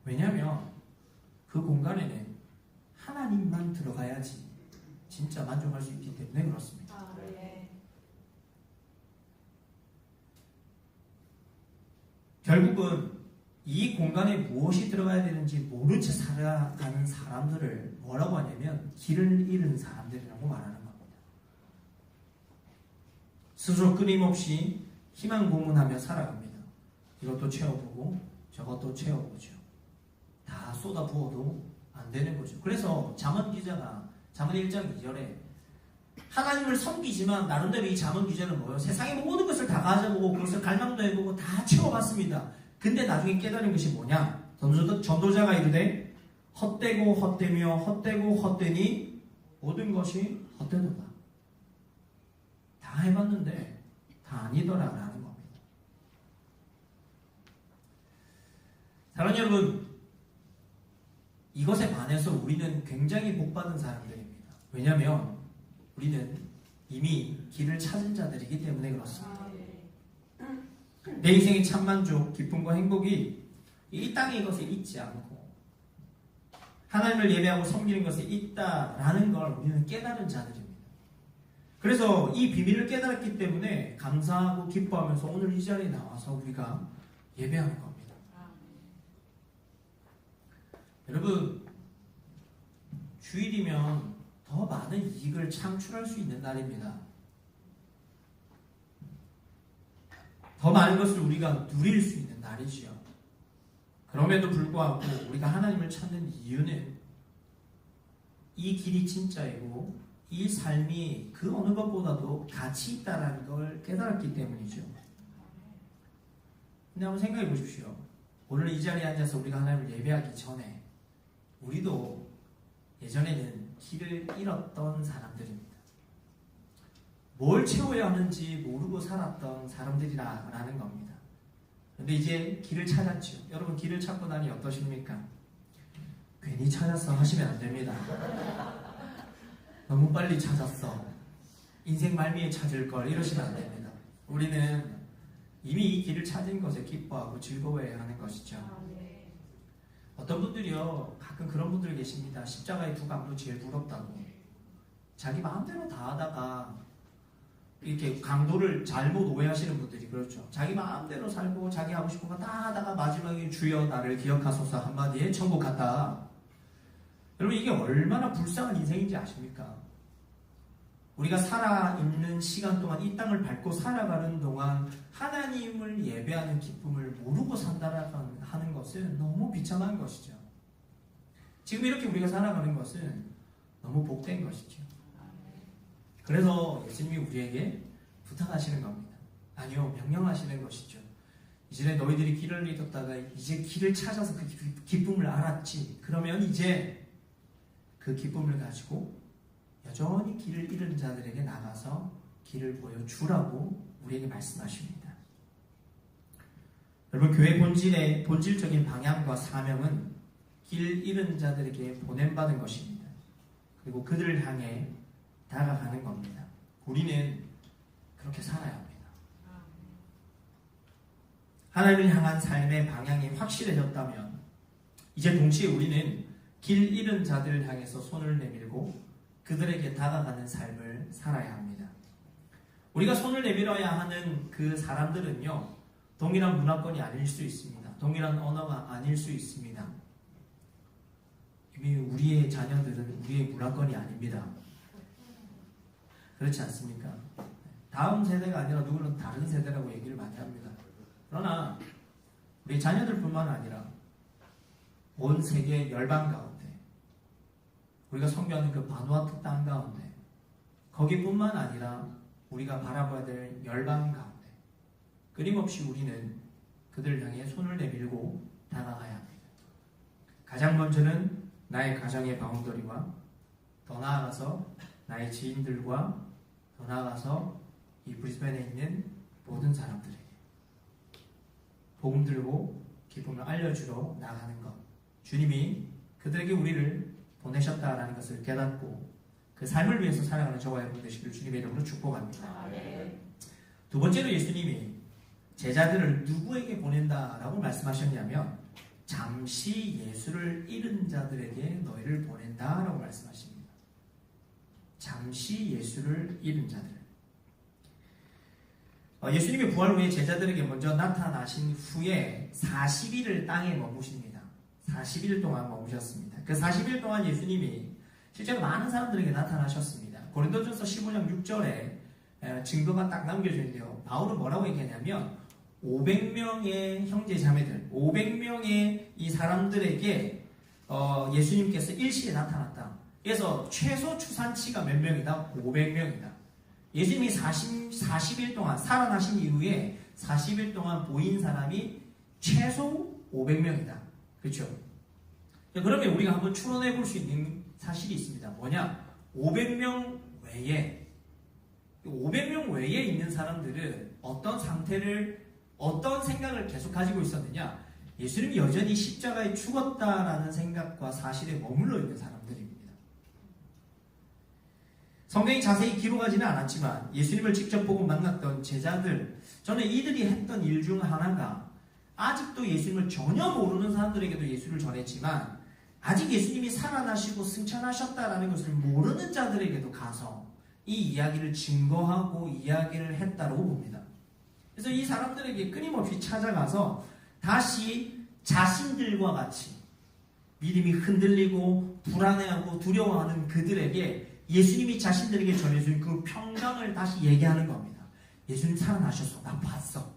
Speaker 3: 왜냐하면 그 공간에는 하나님만 들어가야지 진짜 만족할 수 있기 때문에 그렇습니다. 결국은 이 공간에 무엇이 들어가야 되는지 모른 채 살아가는 사람들을 뭐라고 하냐면 길을 잃은 사람들이라고 말하는 겁니다. 스스로 끊임없이 희망 고문하며 살아갑니다. 이것도 채워보고 저것도 채워보죠. 다 쏟아부어도 안 되는 거죠. 그래서 잠언 기자가 잠언 1장 2절에 하나님을 섬기지만 나름대로 이 잠언 기자는 뭐예요? 세상의 모든 것을 다 가져보고 그것을 갈망도 해보고 다 채워봤습니다. 근데 나중에 깨달은 것이 뭐냐? 전도자가 이르되 헛되고 헛되며 헛되고 헛되니 모든 것이 헛되도다. 다 해봤는데 다 아니더라라는 겁니다. 사랑하는 여러분, 이것에 반해서 우리는 굉장히 복받은 사람들입니다. 왜냐하면 우리는 이미 길을 찾은 자들이기 때문에 그렇습니다. 내 인생의 참만족, 기쁨과 행복이 이 땅의 것에 있지 않고 하나님을 예배하고 섬기는 것에 있다라는 걸 우리는 깨달은 자들입니다. 그래서 이 비밀을 깨달았기 때문에 감사하고 기뻐하면서 오늘 이 자리에 나와서 우리가 예배하는 겁니다. 여러분, 주일이면 더 많은 이익을 창출할 수 있는 날입니다. 더 많은 것을 우리가 누릴 수 있는 날이지요. 그럼에도 불구하고 우리가 하나님을 찾는 이유는 이 길이 진짜이고 이 삶이 그 어느 것보다도 가치 있다는 걸 깨달았기 때문이죠. 근데 한번 생각해 보십시오. 오늘 이 자리에 앉아서 우리가 하나님을 예배하기 전에 우리도 예전에는 길을 잃었던 사람들입니다. 뭘 채워야 하는지 모르고 살았던 사람들이라는 겁니다. 근데 이제 길을 찾았죠. 여러분, 길을 찾고 나니 어떠십니까? 괜히 찾았어 하시면 안 됩니다. 너무 빨리 찾았어. 인생 말미에 찾을 걸 이러시면 안 됩니다. 우리는 이미 이 길을 찾은 것에 기뻐하고 즐거워해야 하는 것이죠. 어떤 분들이요, 가끔 그런 분들 계십니다. 십자가의 두 강도 제일 부럽다고. 자기 마음대로 다 하다가 이렇게 강도를 잘못 오해하시는 분들이 그렇죠. 자기 마음대로 살고 자기 하고 싶은 거 다 하다가 마지막에 주여 나를 기억하소서 한마디에 천국 갔다. 여러분, 이게 얼마나 불쌍한 인생인지 아십니까? 우리가 살아있는 시간 동안 이 땅을 밟고 살아가는 동안 하나님을 예배하는 기쁨을 모르고 산다는 것은 너무 비참한 것이죠. 지금 이렇게 우리가 살아가는 것은 너무 복된 것이죠. 그래서 예수님이 우리에게 부탁하시는 겁니다. 아니요, 명령하시는 것이죠. 이전에 너희들이 길을 잃었다가 이제 길을 찾아서 그 기쁨을 알았지. 그러면 이제 그 기쁨을 가지고 여전히 길을 잃은 자들에게 나가서 길을 보여주라고 우리에게 말씀하십니다. 여러분, 교회 본질적인 방향과 사명은 길 잃은 자들에게 보냄받은 것입니다. 그리고 그들을 향해 다가가는 겁니다. 우리는 그렇게 살아야 합니다. 하나님을 향한 삶의 방향이 확실해졌다면 이제 동시에 우리는 길 잃은 자들을 향해서 손을 내밀고 그들에게 다가가는 삶을 살아야 합니다. 우리가 손을 내밀어야 하는 그 사람들은요, 동일한 문화권이 아닐 수 있습니다. 동일한 언어가 아닐 수 있습니다. 이미 우리의 자녀들은 우리의 문화권이 아닙니다. 그렇지 않습니까? 다음 세대가 아니라 누구는 다른 세대라고 얘기를 많이 합니다. 그러나 우리 자녀들뿐만 아니라 온 세계 열방 가운데 우리가 섬겨하는 그 바누아투 땅 가운데 거기뿐만 아니라 우리가 바라봐야 될 열방 가운데 끊임없이 우리는 그들을 향해 손을 내밀고 다가가야 합니다. 가장 먼저는 나의 가정의 바운더리와 더 나아가서 나의 지인들과 더 나아가서 이 브리스벤에 있는 모든 사람들에게 복음 들고 기쁨을 알려주러 나가는 것, 주님이 그들에게 우리를 보내셨다라는 것을 깨닫고 그 삶을 위해서 살아가는 저와 여러분 되시기를 주님의 이름으로 축복합니다. 두 번째로 예수님이 제자들을 누구에게 보낸다라고 말씀하셨냐면 잠시 예수를 잃은 자들에게 너희를 보낸다라고 말씀하십니다. 잠시 예수를 잃은 자들. 예수님의 부활 후에 제자들에게 먼저 나타나신 후에 40일을 땅에 머무십니다. 40일 동안 머무셨습니다. 그 40일 동안 예수님이 실제로 많은 사람들에게 나타나셨습니다. 고린도전서 15장 6절에 증거가 딱 남겨져 있는데요. 바울은 뭐라고 얘기하냐면 500명의 형제 자매들, 500명의 이 사람들에게 예수님께서 일시에 나타났다. 그래서 최소 추산치가 몇 명이다? 500명이다. 예수님이 40일 동안 살아나신 이후에 40일 동안 보인 사람이 최소 500명이다. 그렇죠? 그러면 우리가 한번 추론해 볼 수 있는 사실이 있습니다. 뭐냐? 500명 외에 500명 외에 있는 사람들은 어떤 상태를, 어떤 생각을 계속 가지고 있었느냐? 예수님이 여전히 십자가에 죽었다라는 생각과 사실에 머물러 있는 사람들입니다. 성경이 자세히 기록하지는 않았지만 예수님을 직접 보고 만났던 제자들, 저는 이들이 했던 일 중 하나가 아직도 예수님을 전혀 모르는 사람들에게도 예수를 전했지만 아직 예수님이 살아나시고 승천하셨다라는 것을 모르는 자들에게도 가서 이 이야기를 증거하고 이야기를 했다고 봅니다. 그래서 이 사람들에게 끊임없이 찾아가서 다시 자신들과 같이 믿음이 흔들리고 불안해하고 두려워하는 그들에게 예수님이 자신들에게 전해준 그 평강을 다시 얘기하는 겁니다. 예수님 살아나셨어. 나 봤어.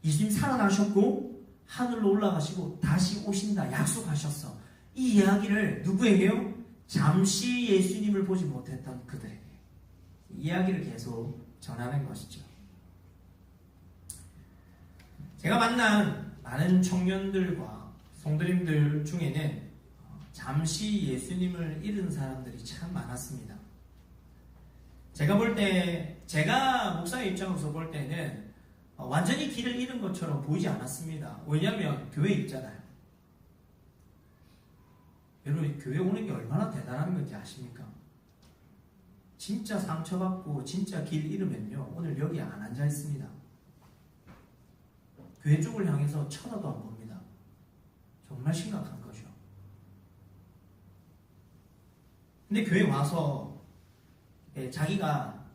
Speaker 3: 예수님 살아나셨고 하늘로 올라가시고 다시 오신다. 약속하셨어. 이 이야기를 누구에게요? 잠시 예수님을 보지 못했던 그들에게 이야기를 계속 전하는 것이죠. 제가 만난 많은 청년들과 성도님들 중에는 잠시 예수님을 잃은 사람들이 참 많았습니다. 제가 목사의 입장으로서 볼 때는 완전히 길을 잃은 것처럼 보이지 않았습니다. 왜냐하면 교회에 있잖아요. 여러분, 교회 오는 게 얼마나 대단한 건지 아십니까? 진짜 상처받고 진짜 길 잃으면요, 오늘 여기 안 앉아 있습니다. 교회 쪽을 향해서 쳐다도 안 봅니다. 정말 심각한 거죠. 근데 교회 와서 자기가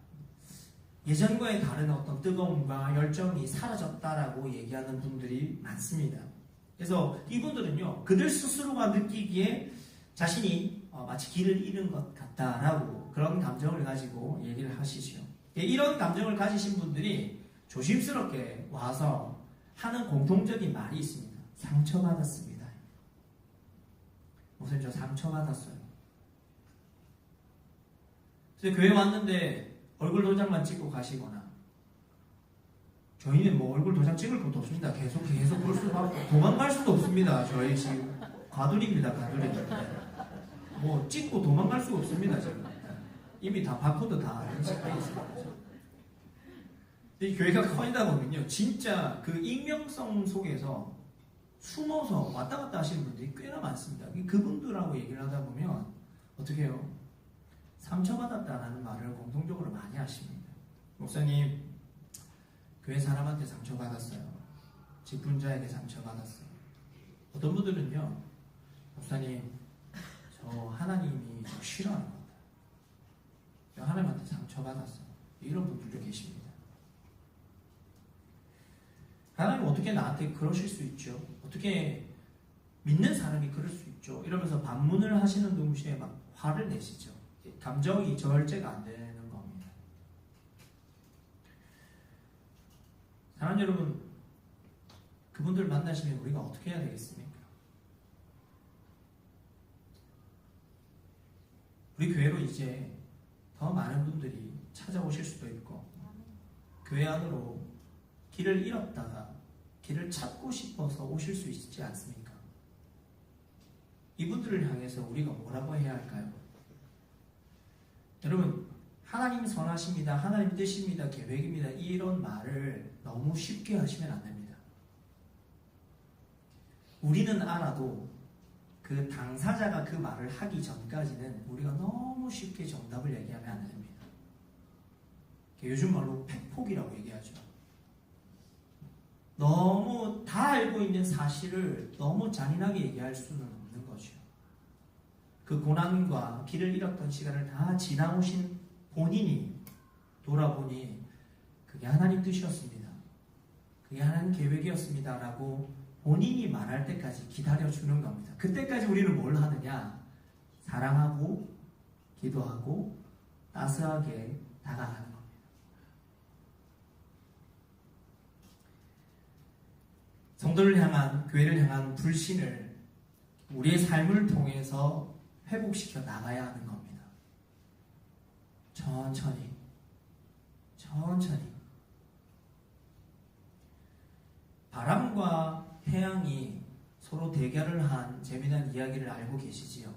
Speaker 3: 예전과의 다른 어떤 뜨거움과 열정이 사라졌다라고 얘기하는 분들이 많습니다. 그래서 이분들은요, 그들 스스로가 느끼기에 자신이 마치 길을 잃은 것 같다라고 그런 감정을 가지고 얘기를 하시죠. 이런 감정을 가지신 분들이 조심스럽게 와서 하는 공통적인 말이 있습니다. 상처받았습니다. 목사님, 저 상처받았어요. 그래서 교회 왔는데 얼굴 도장만 찍고 가시거나, 저희는 뭐 얼굴 도장 찍을 것도 없습니다. 계속 볼 수도 없고 도망갈 수도 없습니다. 저희 지금 과돌입니다. 뭐 찍고 도망갈 수가 없습니다. 지금 이미 다 바코드 다 인식돼 있습니다. 이 교회가 커지다 보면요, 진짜 그 익명성 속에서 숨어서 왔다 갔다 하시는 분들이 꽤나 많습니다. 그분들하고 얘기를 하다 보면 어떻게 해요? 상처받았다라는 말을 공통적으로 많이 하십니다. 목사님, 교회 사람한테 상처받았어요. 직분자에게 상처받았어요. 어떤 분들은요, 목사님, 저 하나님이 저 싫어하는 것 같아요. 하나님한테 상처받았어요. 이런 분들도 계십니다. 하나님 어떻게 나한테 그러실 수 있죠? 어떻게 믿는 사람이 그럴 수 있죠? 이러면서 반문을 하시는 동시에 막 화를 내시죠. 감정이 절제가 안 되는 겁니다. 사랑하는 여러분, 그분들 만나시면 우리가 어떻게 해야 되겠습니까? 우리 교회로 이제 더 많은 분들이 찾아오실 수도 있고, 교회 안으로 길을 잃었다가 길을 찾고 싶어서 오실 수 있지 않습니까? 이분들을 향해서 우리가 뭐라고 해야 할까요? 여러분, 하나님 선하십니다, 하나님 뜻입니다, 계획입니다, 이런 말을 너무 쉽게 하시면 안 됩니다. 우리는 알아도 그 당사자가 그 말을 하기 전까지는 우리가 너무 쉽게 정답을 얘기하면 안 됩니다. 요즘 말로 팩폭이라고 얘기하죠. 너무 다 알고 있는 사실을 너무 잔인하게 얘기할 수는 없는 거죠. 그 고난과 길을 잃었던 시간을 다 지나오신 본인이 돌아보니 그게 하나님 뜻이었습니다. 그게 하나님 계획이었습니다. 라고 본인이 말할 때까지 기다려주는 겁니다. 그때까지 우리는 뭘 하느냐? 사랑하고 기도하고 따스하게 다가가는 겁니다. 성도를 향한, 교회를 향한 불신을 우리의 삶을 통해서 회복시켜 나가야 하는 겁니다. 천천히. 바람과 태양이 서로 대결을 한 재미난 이야기를 알고 계시지요?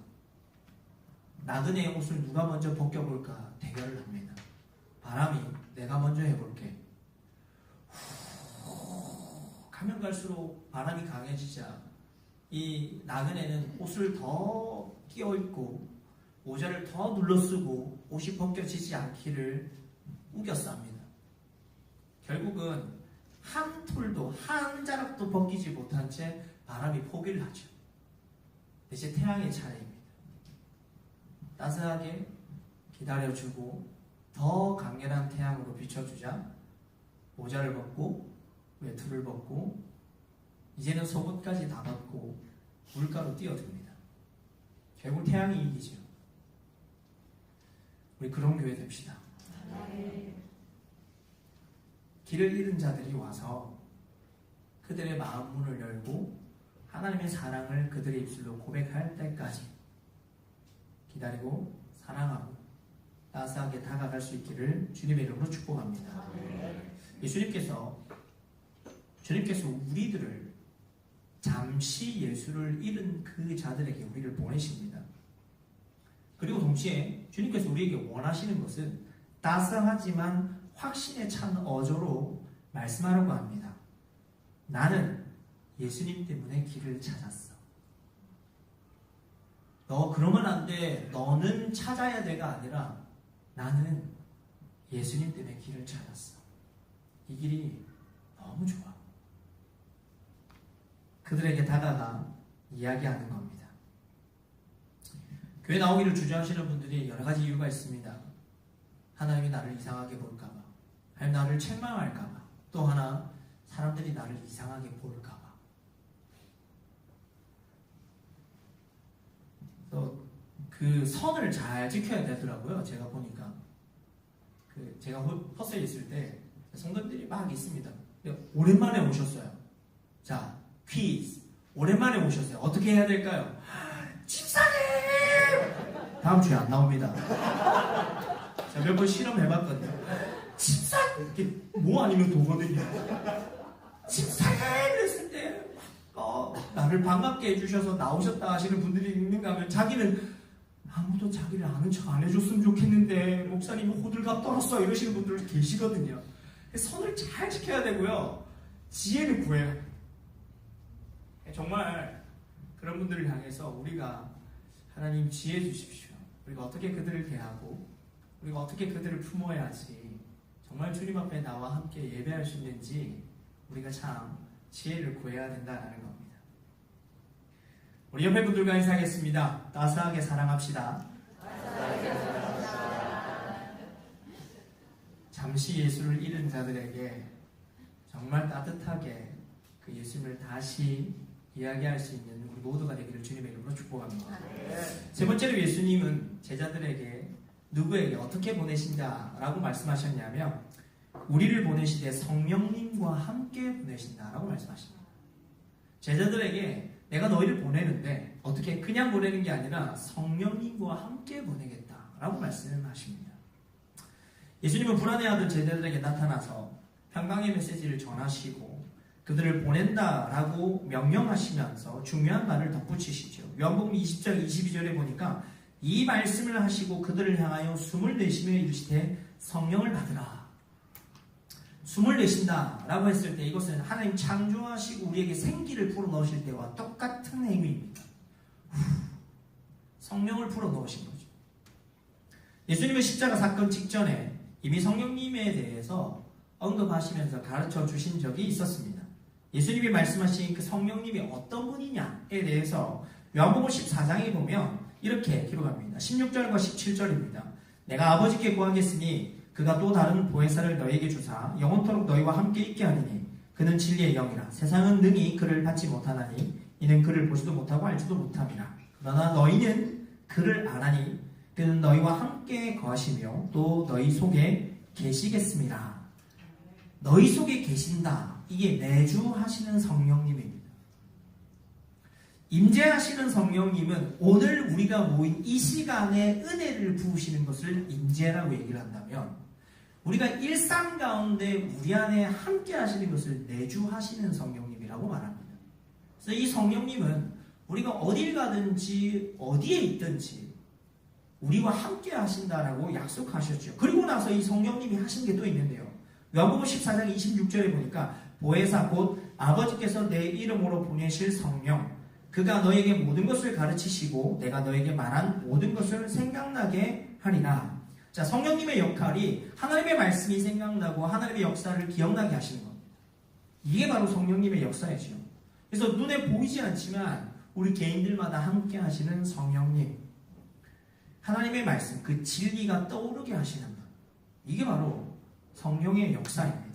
Speaker 3: 나그네의 옷을 누가 먼저 벗겨볼까 대결을 합니다. 바람이 내가 먼저 해볼게. 가면 갈수록 바람이 강해지자 이 나그네는 옷을 더 끼워입고 모자를 더 눌러쓰고 옷이 벗겨지지 않기를 우겼습니다. 결국은 한 톨도 한 자락도 벗기지 못한 채 바람이 포기를 하죠. 이제 태양의 차례입니다. 따스하게 기다려주고 더 강렬한 태양으로 비춰주자 모자를 벗고 외투를 벗고 이제는 속옷까지 다 벗고 물가로 뛰어듭니다. 결국 태양이 이기죠. 우리 그런 교회 됩시다. 길을 잃은 자들이 와서 그들의 마음 문을 열고 하나님의 사랑을 그들의 입술로 고백할 때까지 기다리고 사랑하고 따스하게 다가갈 수 있기를 주님의 이름으로 축복합니다. 주님께서 우리들을 잠시 예수를 잃은 그 자들에게 우리를 보내십니다. 그리고 동시에 주님께서 우리에게 원하시는 것은 따스하지만 확신에 찬 어조로 말씀하라고 합니다. 나는 예수님 때문에 길을 찾았어. 너 그러면 안 돼. 너는 찾아야 돼가 아니라 나는 예수님 때문에 길을 찾았어. 이 길이 너무 좋아. 그들에게 다가가 이야기하는 겁니다. 교회 나오기를 주저하시는 분들이 여러 가지 이유가 있습니다. 하나님이 나를 이상하게 볼까봐, 하나님 나를 책망할까봐, 또 하나 사람들이 나를 이상하게 볼까봐. 또 그 선을 잘 지켜야 되더라고요. 제가 보니까 제가 퍼스에 있을 때 성도들이 막 있습니다. 오랜만에 오셨어요. 자, 퀴즈. 오랜만에 오셨어요. 어떻게 해야 될까요? 집사님! 다음 주에 안 나옵니다. 자, 몇 번 실험해봤거든요. 집사님! 이게 뭐 아니면 도거든요. 집사님! 그랬을 때 나를 반갑게 해주셔서 나오셨다 하시는 분들이 있는가 하면 자기는 아무도 자기를 아는 척 안 해줬으면 좋겠는데 목사님이 호들갑 떨었어 이러시는 분들 계시거든요. 선을 잘 지켜야 되고요. 지혜를 구해야 돼요. 정말 그런 분들을 향해서 우리가 하나님 지혜 주십시오. 우리가 어떻게 그들을 대하고 우리가 어떻게 그들을 품어야지 정말 주님 앞에 나와 함께 예배할 수 있는지 우리가 참 지혜를 구해야 된다는 겁니다. 우리 옆에 분들과 인사하겠습니다. 따스하게 사랑합시다. 잠시 예수를 잃은 자들에게 정말 따뜻하게 그 예수님을 다시 이야기할 수 있는 우리 모두가 되기를 주님의 이름으로 축복합니다. 세 번째로 예수님은 제자들에게 누구에게 어떻게 보내신다라고 말씀하셨냐면 우리를 보내시되 성령님과 함께 보내신다라고 말씀하십니다. 제자들에게 내가 너희를 보내는데 어떻게 그냥 보내는 게 아니라 성령님과 함께 보내겠다라고 말씀하십니다. 예수님은 불안해하던 제자들에게 나타나서 평강의 메시지를 전하시고 그들을 보낸다라고 명령하시면서 중요한 말을 덧붙이시죠. 요한복음 20장 22절에 보니까 이 말씀을 하시고 그들을 향하여 숨을 내쉬며 이르시되 성령을 받으라. 숨을 내쉰다라고 했을 때 이것은 하나님 창조하시고 우리에게 생기를 불어넣으실 때와 똑같은 행위입니다. 성령을 불어넣으신 거죠. 예수님은 십자가 사건 직전에 이미 성령님에 대해서 언급하시면서 가르쳐 주신 적이 있었습니다. 예수님이 말씀하신 그 성령님이 어떤 분이냐에 대해서 요한복음 14장에 보면 이렇게 기록합니다. 16절과 17절입니다. 내가 아버지께 구하겠으니 그가 또 다른 보혜사를 너희에게 주사 영원토록 너희와 함께 있게 하리니 그는 진리의 영이라. 세상은 능히 그를 받지 못하나니 이는 그를 보지도 못하고 알지도 못함이라. 그러나 너희는 그를 아나니 그는 너희와 함께 거하시며 또 너희 속에 계시겠습니다. 너희 속에 계신다. 이게 내주 하시는 성령님입니다. 임재하시는 성령님은 오늘 우리가 모인 이 시간에 은혜를 부으시는 것을 임재라고 얘기를 한다면 우리가 일상 가운데 우리 안에 함께 하시는 것을 내주하시는 성령님이라고 말합니다. 그래서 이 성령님은 우리가 어딜 가든지 어디에 있든지 우리와 함께 하신다라고 약속하셨죠. 그리고 나서 이 성령님이 하신 게 또 있는데요. 요한복음 14장 26절에 보니까 보혜사 곧 아버지께서 내 이름으로 보내실 성령 그가 너에게 모든 것을 가르치시고 내가 너에게 말한 모든 것을 생각나게 하리라. 자, 성령님의 역할이 하나님의 말씀이 생각나고 하나님의 역사를 기억나게 하시는 겁니다. 이게 바로 성령님의 역사이죠. 그래서 눈에 보이지 않지만 우리 개인들마다 함께 하시는 성령님, 하나님의 말씀, 그 진리가 떠오르게 하시는 것, 이게 바로 성령의 역사입니다.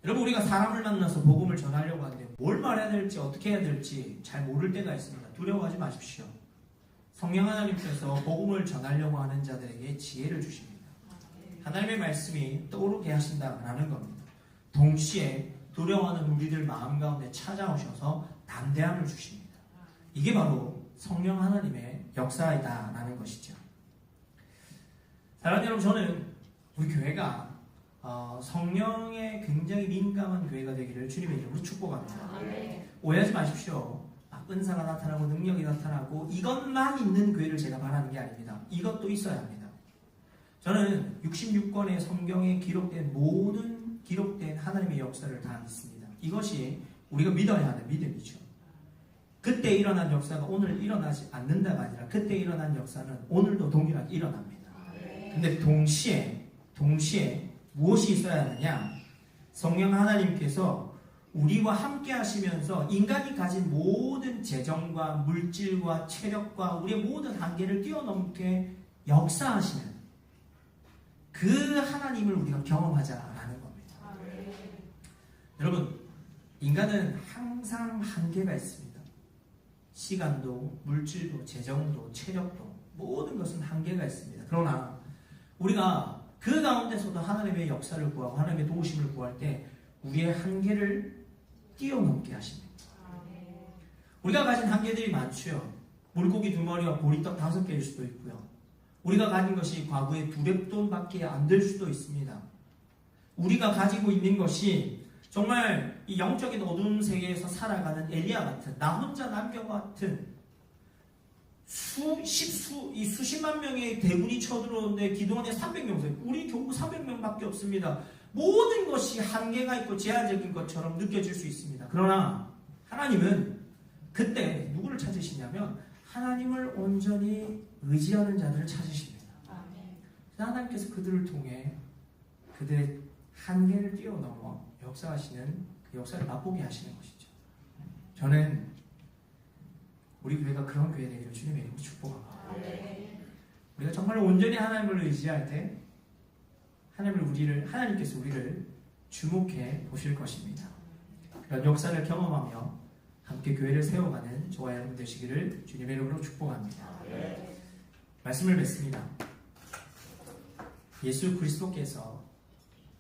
Speaker 3: 여러분, 우리가 사람을 만나서 복음을 전하려고 하는데 뭘 말해야 될지 어떻게 해야 될지 잘 모를 때가 있습니다. 두려워하지 마십시오. 성령 하나님께서 복음을 전하려고 하는 자들에게 지혜를 주십니다. 하나님의 말씀이 떠오르게 하신다라는 겁니다. 동시에 두려워하는 우리들 마음 가운데 찾아오셔서 담대함을 주십니다. 이게 바로 성령 하나님의 역사이다라는 것이죠. 사랑하는 여러분, 저는 우리 교회가 성령에 굉장히 민감한 교회가 되기를 주님의 이름으로 축복합니다. 오해하지 마십시오. 은사가 나타나고 능력이 나타나고 이것만 있는 교회를 제가 바라는 게 아닙니다. 이것도 있어야 합니다. 저는 66권의 성경에 기록된 모든 기록된 하나님의 역사를 다 믿습니다. 이것이 우리가 믿어야 하는 믿음이죠. 그때 일어난 역사가 오늘 일어나지 않는다가 아니라 그때 일어난 역사는 오늘도 동일하게 일어납니다. 근데 동시에 무엇이 있어야 하느냐? 성령 하나님께서 우리와 함께 하시면서 인간이 가진 모든 재정과 물질과 체력과 우리의 모든 한계를 뛰어넘게 역사하시는 그 하나님을 우리가 경험하자라는 겁니다. 여러분, 인간은 항상 한계가 있습니다. 시간도, 물질도, 재정도, 체력도 모든 것은 한계가 있습니다. 그러나 우리가 그 가운데서도 하나님의 역사를 구하고 하나님의 도우심을 구할 때 우리의 한계를 뛰어넘게 하십니다. 우리가 가진 한계들이 많죠. 물고기 2마리와 보리떡 5개일 수도 있고요. 우리가 가진 것이 과거에 두렙돈밖에 안 될 수도 있습니다. 우리가 가지고 있는 것이 정말 이 영적인 어두운 세계에서 살아가는 엘리야 같은, 나 혼자 남겨 같은 수십만 명의 대군이 쳐들어오는데 기도원에 300명, 우리 교우 300명밖에 없습니다. 모든 것이 한계가 있고 제한적인 것처럼 느껴질 수 있습니다. 그러나 하나님은 그때 누구를 찾으시냐면 하나님을 온전히 의지하는 자들을 찾으십니다. 하나님께서 그들을 통해 그들의 한계를 뛰어넘어 역사하시는 그 역사를 맛보게 하시는 것이죠. 저는 우리 교회가 그런 교회 되기를 주님의 이름으로 축복합니다. 우리가 정말 온전히 하나님을 의지할 때 하나님께서 우리를 주목해 보실 것입니다. 그런 역사를 경험하며 함께 교회를 세워가는 저와 여러분 되시기를 주님의 이름으로 축복합니다. 말씀을 맺습니다. 예수 그리스도께서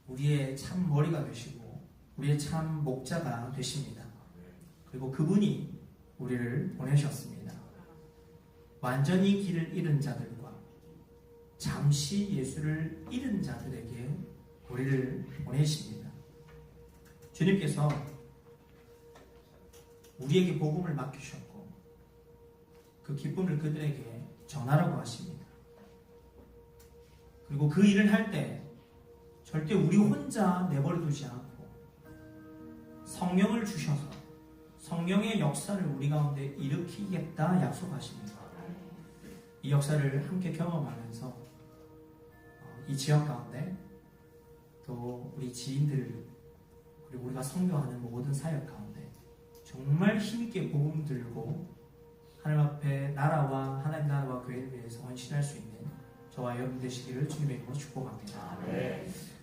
Speaker 3: 우리의 참 머리가 되시고 우리의 참 목자가 되십니다. 그리고 그분이 우리를 보내셨습니다. 완전히 길을 잃은 자들과 잠시 예수를 잃은 자들에게 우리를 보내십니다. 주님께서 우리에게 복음을 맡기셨고 그 기쁨을 그들에게 전하라고 하십니다. 그리고 그 일을 할 때 절대 우리 혼자 내버려 두지 않고 성령을 주셔서 성령의 역사를 우리 가운데 일으키겠다 약속하십니다. 이 역사를 함께 경험하면서 이 지역 가운데 또 우리 지인들 그리고 우리가 선교하는 모든 사역 가운데 정말 힘있게 복음 들고 하나님 앞에 나라와 하나님 나라와 교회를 위해서 헌신할 수 있는 저와 여러분 되시기를 주님의 이름으로 축복합니다.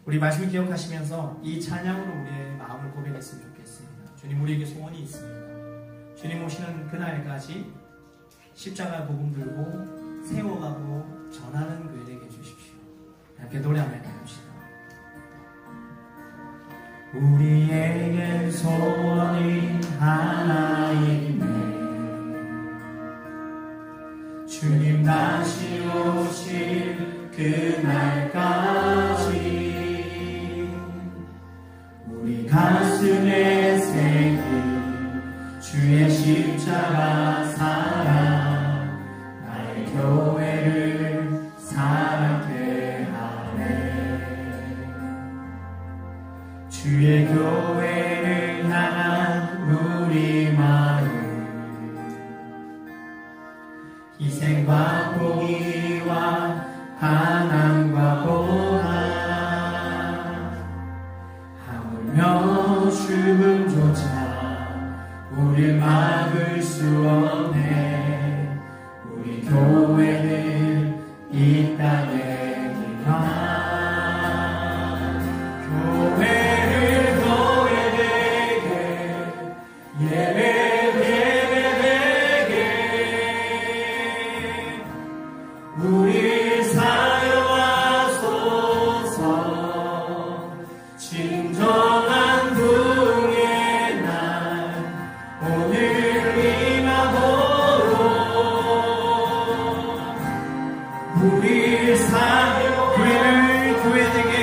Speaker 3: 우리 말씀을 기억하시면서 이 찬양으로 우리의 마음을 고백했으면 좋겠습니다. 주님, 우리에게 소원이 있습니다. 주님 오시는 그날까지 십자가 복음 들고 세워가고 전하는 교회 되게 해주십시오. 함께 노래하며 나갑시다. 우리에게 소원이 하나 있네. 주님 다시 오실 그날까지 우리 가슴에 새긴 주의 십자가 사랑 나의 교회를 사랑케 하네. 주의 교회를 향한 우리 마음 희생과 포기와 가난과 고난 하물며 죽음조차 우릴 막을 수 없네. 우리 교회는 이 땅의 기만 교회를 교회되게 예배되게 우리 사용하소서. 진정한 부흥의 날 오늘 임하도록 우리 교회를 교회되게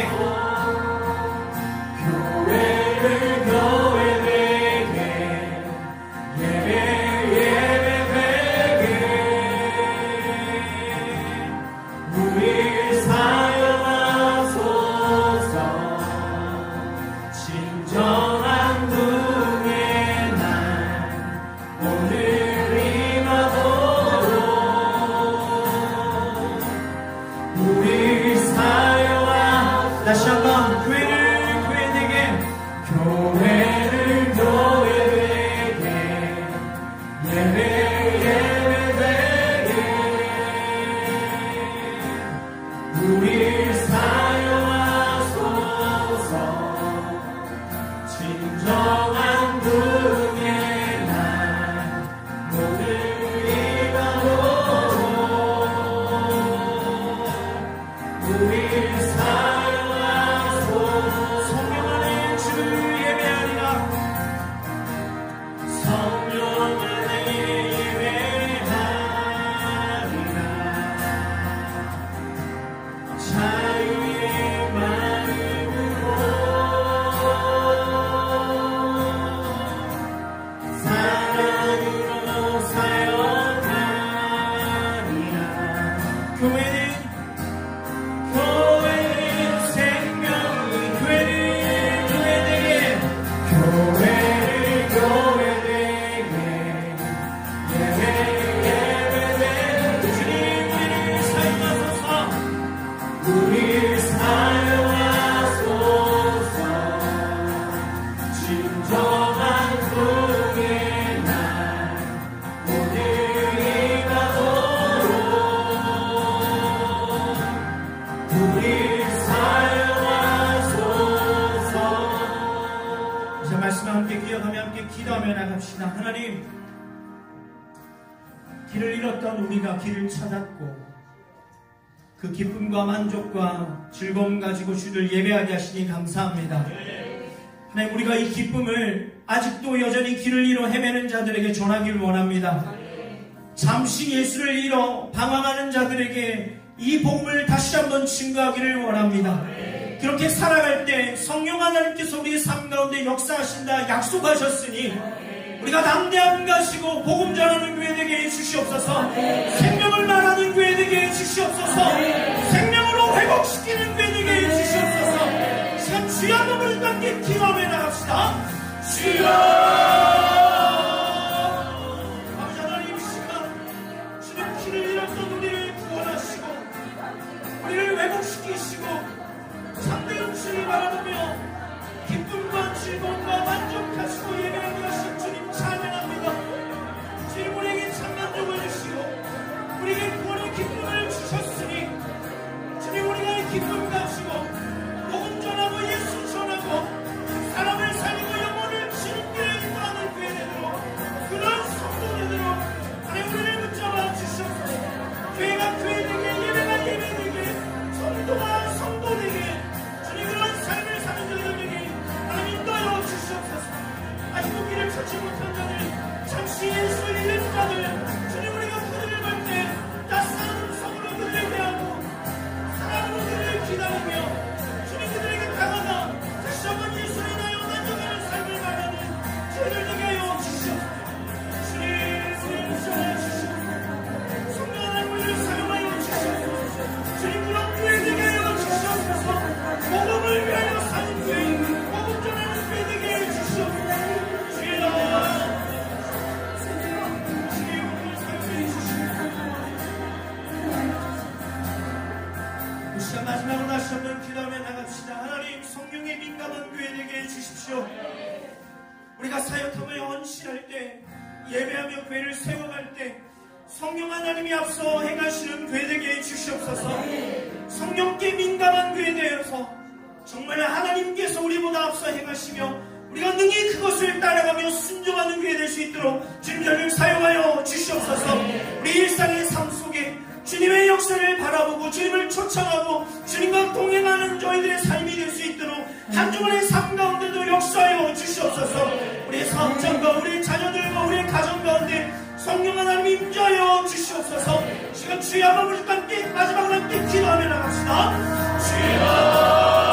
Speaker 3: 다시 한번 교회를 교회되게 교회를 교회되게 예배되게 우리 사용하소서. 진정한 부흥의 날 오늘 임하도록 우리 기도하며 나갑시다. 하나님, 길을 잃었던 우리가 길을 찾았고 그 기쁨과 만족과 즐거움 가지고 주를 예배하게 하시니 감사합니다. 하나님, 우리가 이 기쁨을 아직도 여전히 길을 잃어 헤매는 자들에게 전하기를 원합니다. 잠시 예수를 잃어 방황하는 자들에게 이 복음을 다시 한번 증거하기를 원합니다. 그렇게 살아갈 때 성령 하나님께서 우리의 삶 가운데 역사하신다 약속하셨으니 우리가 담대함 가지고 복음 전하는 교회 되게 해주시옵소서. 생명을 말하는 교회 되게 해주시옵소서. 생명으로 회복시키는 교회 되게 해주시옵소서. 시간 주여 한번 함께 기도하며 나갑시다. 주여 아버지 하나님, 이 시간 주님 길을 잃었던 우리를 구원하시고 우리를 회복시키시고 참된 주를 바라보며 기쁨과 즐거움과 만족하시고 예배하게 하신 주님 찬양합니다. 주님, 우리에게 참만족을 주시고 우리에게 구원의 기쁨을 주셨으니 주님, 우리가 이 기쁨 가지고 복음 전하고 예수 전하고 사람을 살리고 영혼을 지름길에 인도하는 교회 되도록 그런 성도 되도록 하나님 우리를 붙잡아 주시옵소서. 교회가 교회 되게 예배가 예배 되게 성도가 시간 마지막으로 다시 한번 기도하며 나갑시다. 하나님, 성령의 민감한 교회 되게 해주십시오. 우리가 사역하며 헌신할 때, 예배하며 교회를 세워갈 때 성령 하나님이 앞서 행하시는 교회 되게 해주시옵소서. 성령께 민감한 교회 되어서 정말 하나님께서 우리보다 앞서 행하시며 우리가 능히 그것을 따라가며 순종하는 교회 될 수 있도록 주님 저를 사용하여 주시옵소서. 우리 일상의 삶 속에 주님의 역사를 바라보고 주님을 초청하고 주님과 동행하는 저희들의 삶이 될 수 있도록 한 주간의 삶 가운데도 역사하여 주시옵소서. 우리의 사업장과 우리의 자녀들과 우리의 가정 가운데 성령 하나님 임재하여 주시옵소서. 지금 주의 아버지와 함께 마지막으로 함께 기도하며 나갑시다. 주여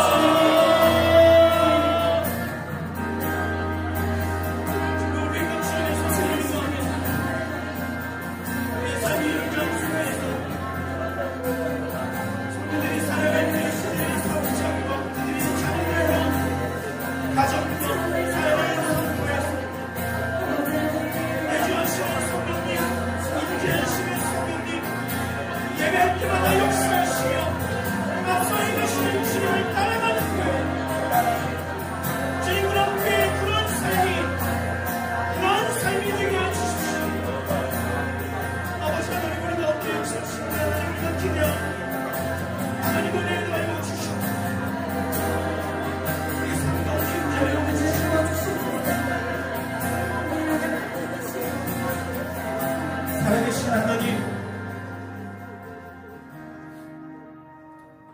Speaker 3: 살아계신 하나님,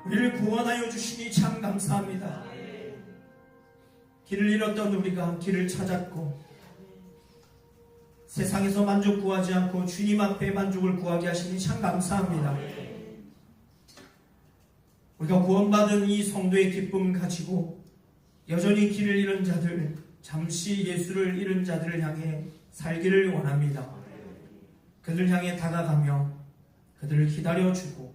Speaker 3: 우리를 구원하여 주시니 참 감사합니다. 길을 잃었던 우리가 길을 찾았고 세상에서 만족 구하지 않고 주님 앞에 만족을 구하게 하시니 참 감사합니다. 우리가 구원받은 이 성도의 기쁨 가지고 여전히 길을 잃은 자들, 잠시 예수를 잃은 자들을 향해 살기를 원합니다. 그들을 향해 다가가며 그들을 기다려주고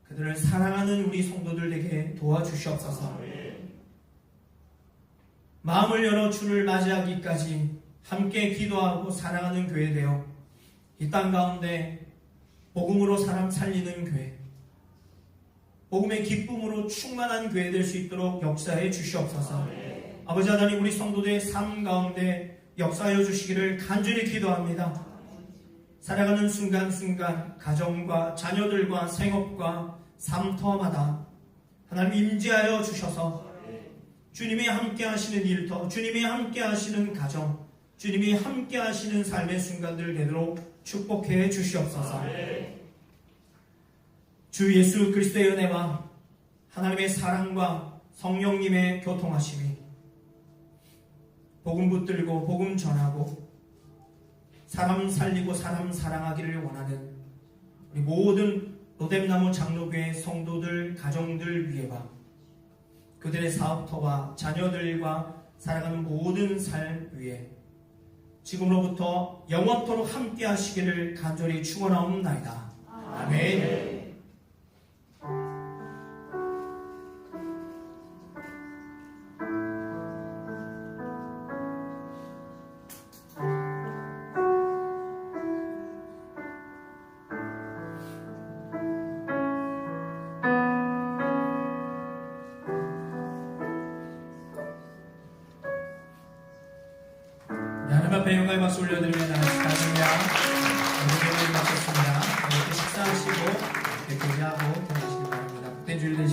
Speaker 3: 그들을 사랑하는 우리 성도들에게 도와주시옵소서. 마음을 열어 주를 맞이하기까지 함께 기도하고 사랑하는 교회 되어 이 땅 가운데 복음으로 사람 살리는 교회, 복음의 기쁨으로 충만한 교회 될 수 있도록 역사해 주시옵소서. 아버지 하나님, 우리 성도들의 삶 가운데 역사하여 주시기를 간절히 기도합니다. 살아가는 순간순간 가정과 자녀들과 생업과 삶터마다 하나님 임재하여 주셔서 주님이 함께 하시는 일터, 주님이 함께 하시는 가정, 주님이 함께 하시는 삶의 순간들 되도록 축복해 주시옵소서. 주 예수 그리스도의 은혜와 하나님의 사랑과 성령님의 교통하심이 복음 붙들고 복음 전하고 사람 살리고 사람 사랑하기를 원하는 우리 모든 로뎀나무 장로교회 성도들, 가정들 위에와 그들의 사업터와 자녀들과 살아가는 모든 삶 위에 지금으로부터 영원토록 함께 하시기를 간절히 축원하옵나이다. 아멘. 하나님 앞에 영광의 박수 올려드리며 나가겠습니다. 오늘 예배를 마쳤습니다. 이렇게 식사하시고 이렇게 교제하고 보내시기 바랍니다. 복된 주일 되십시오.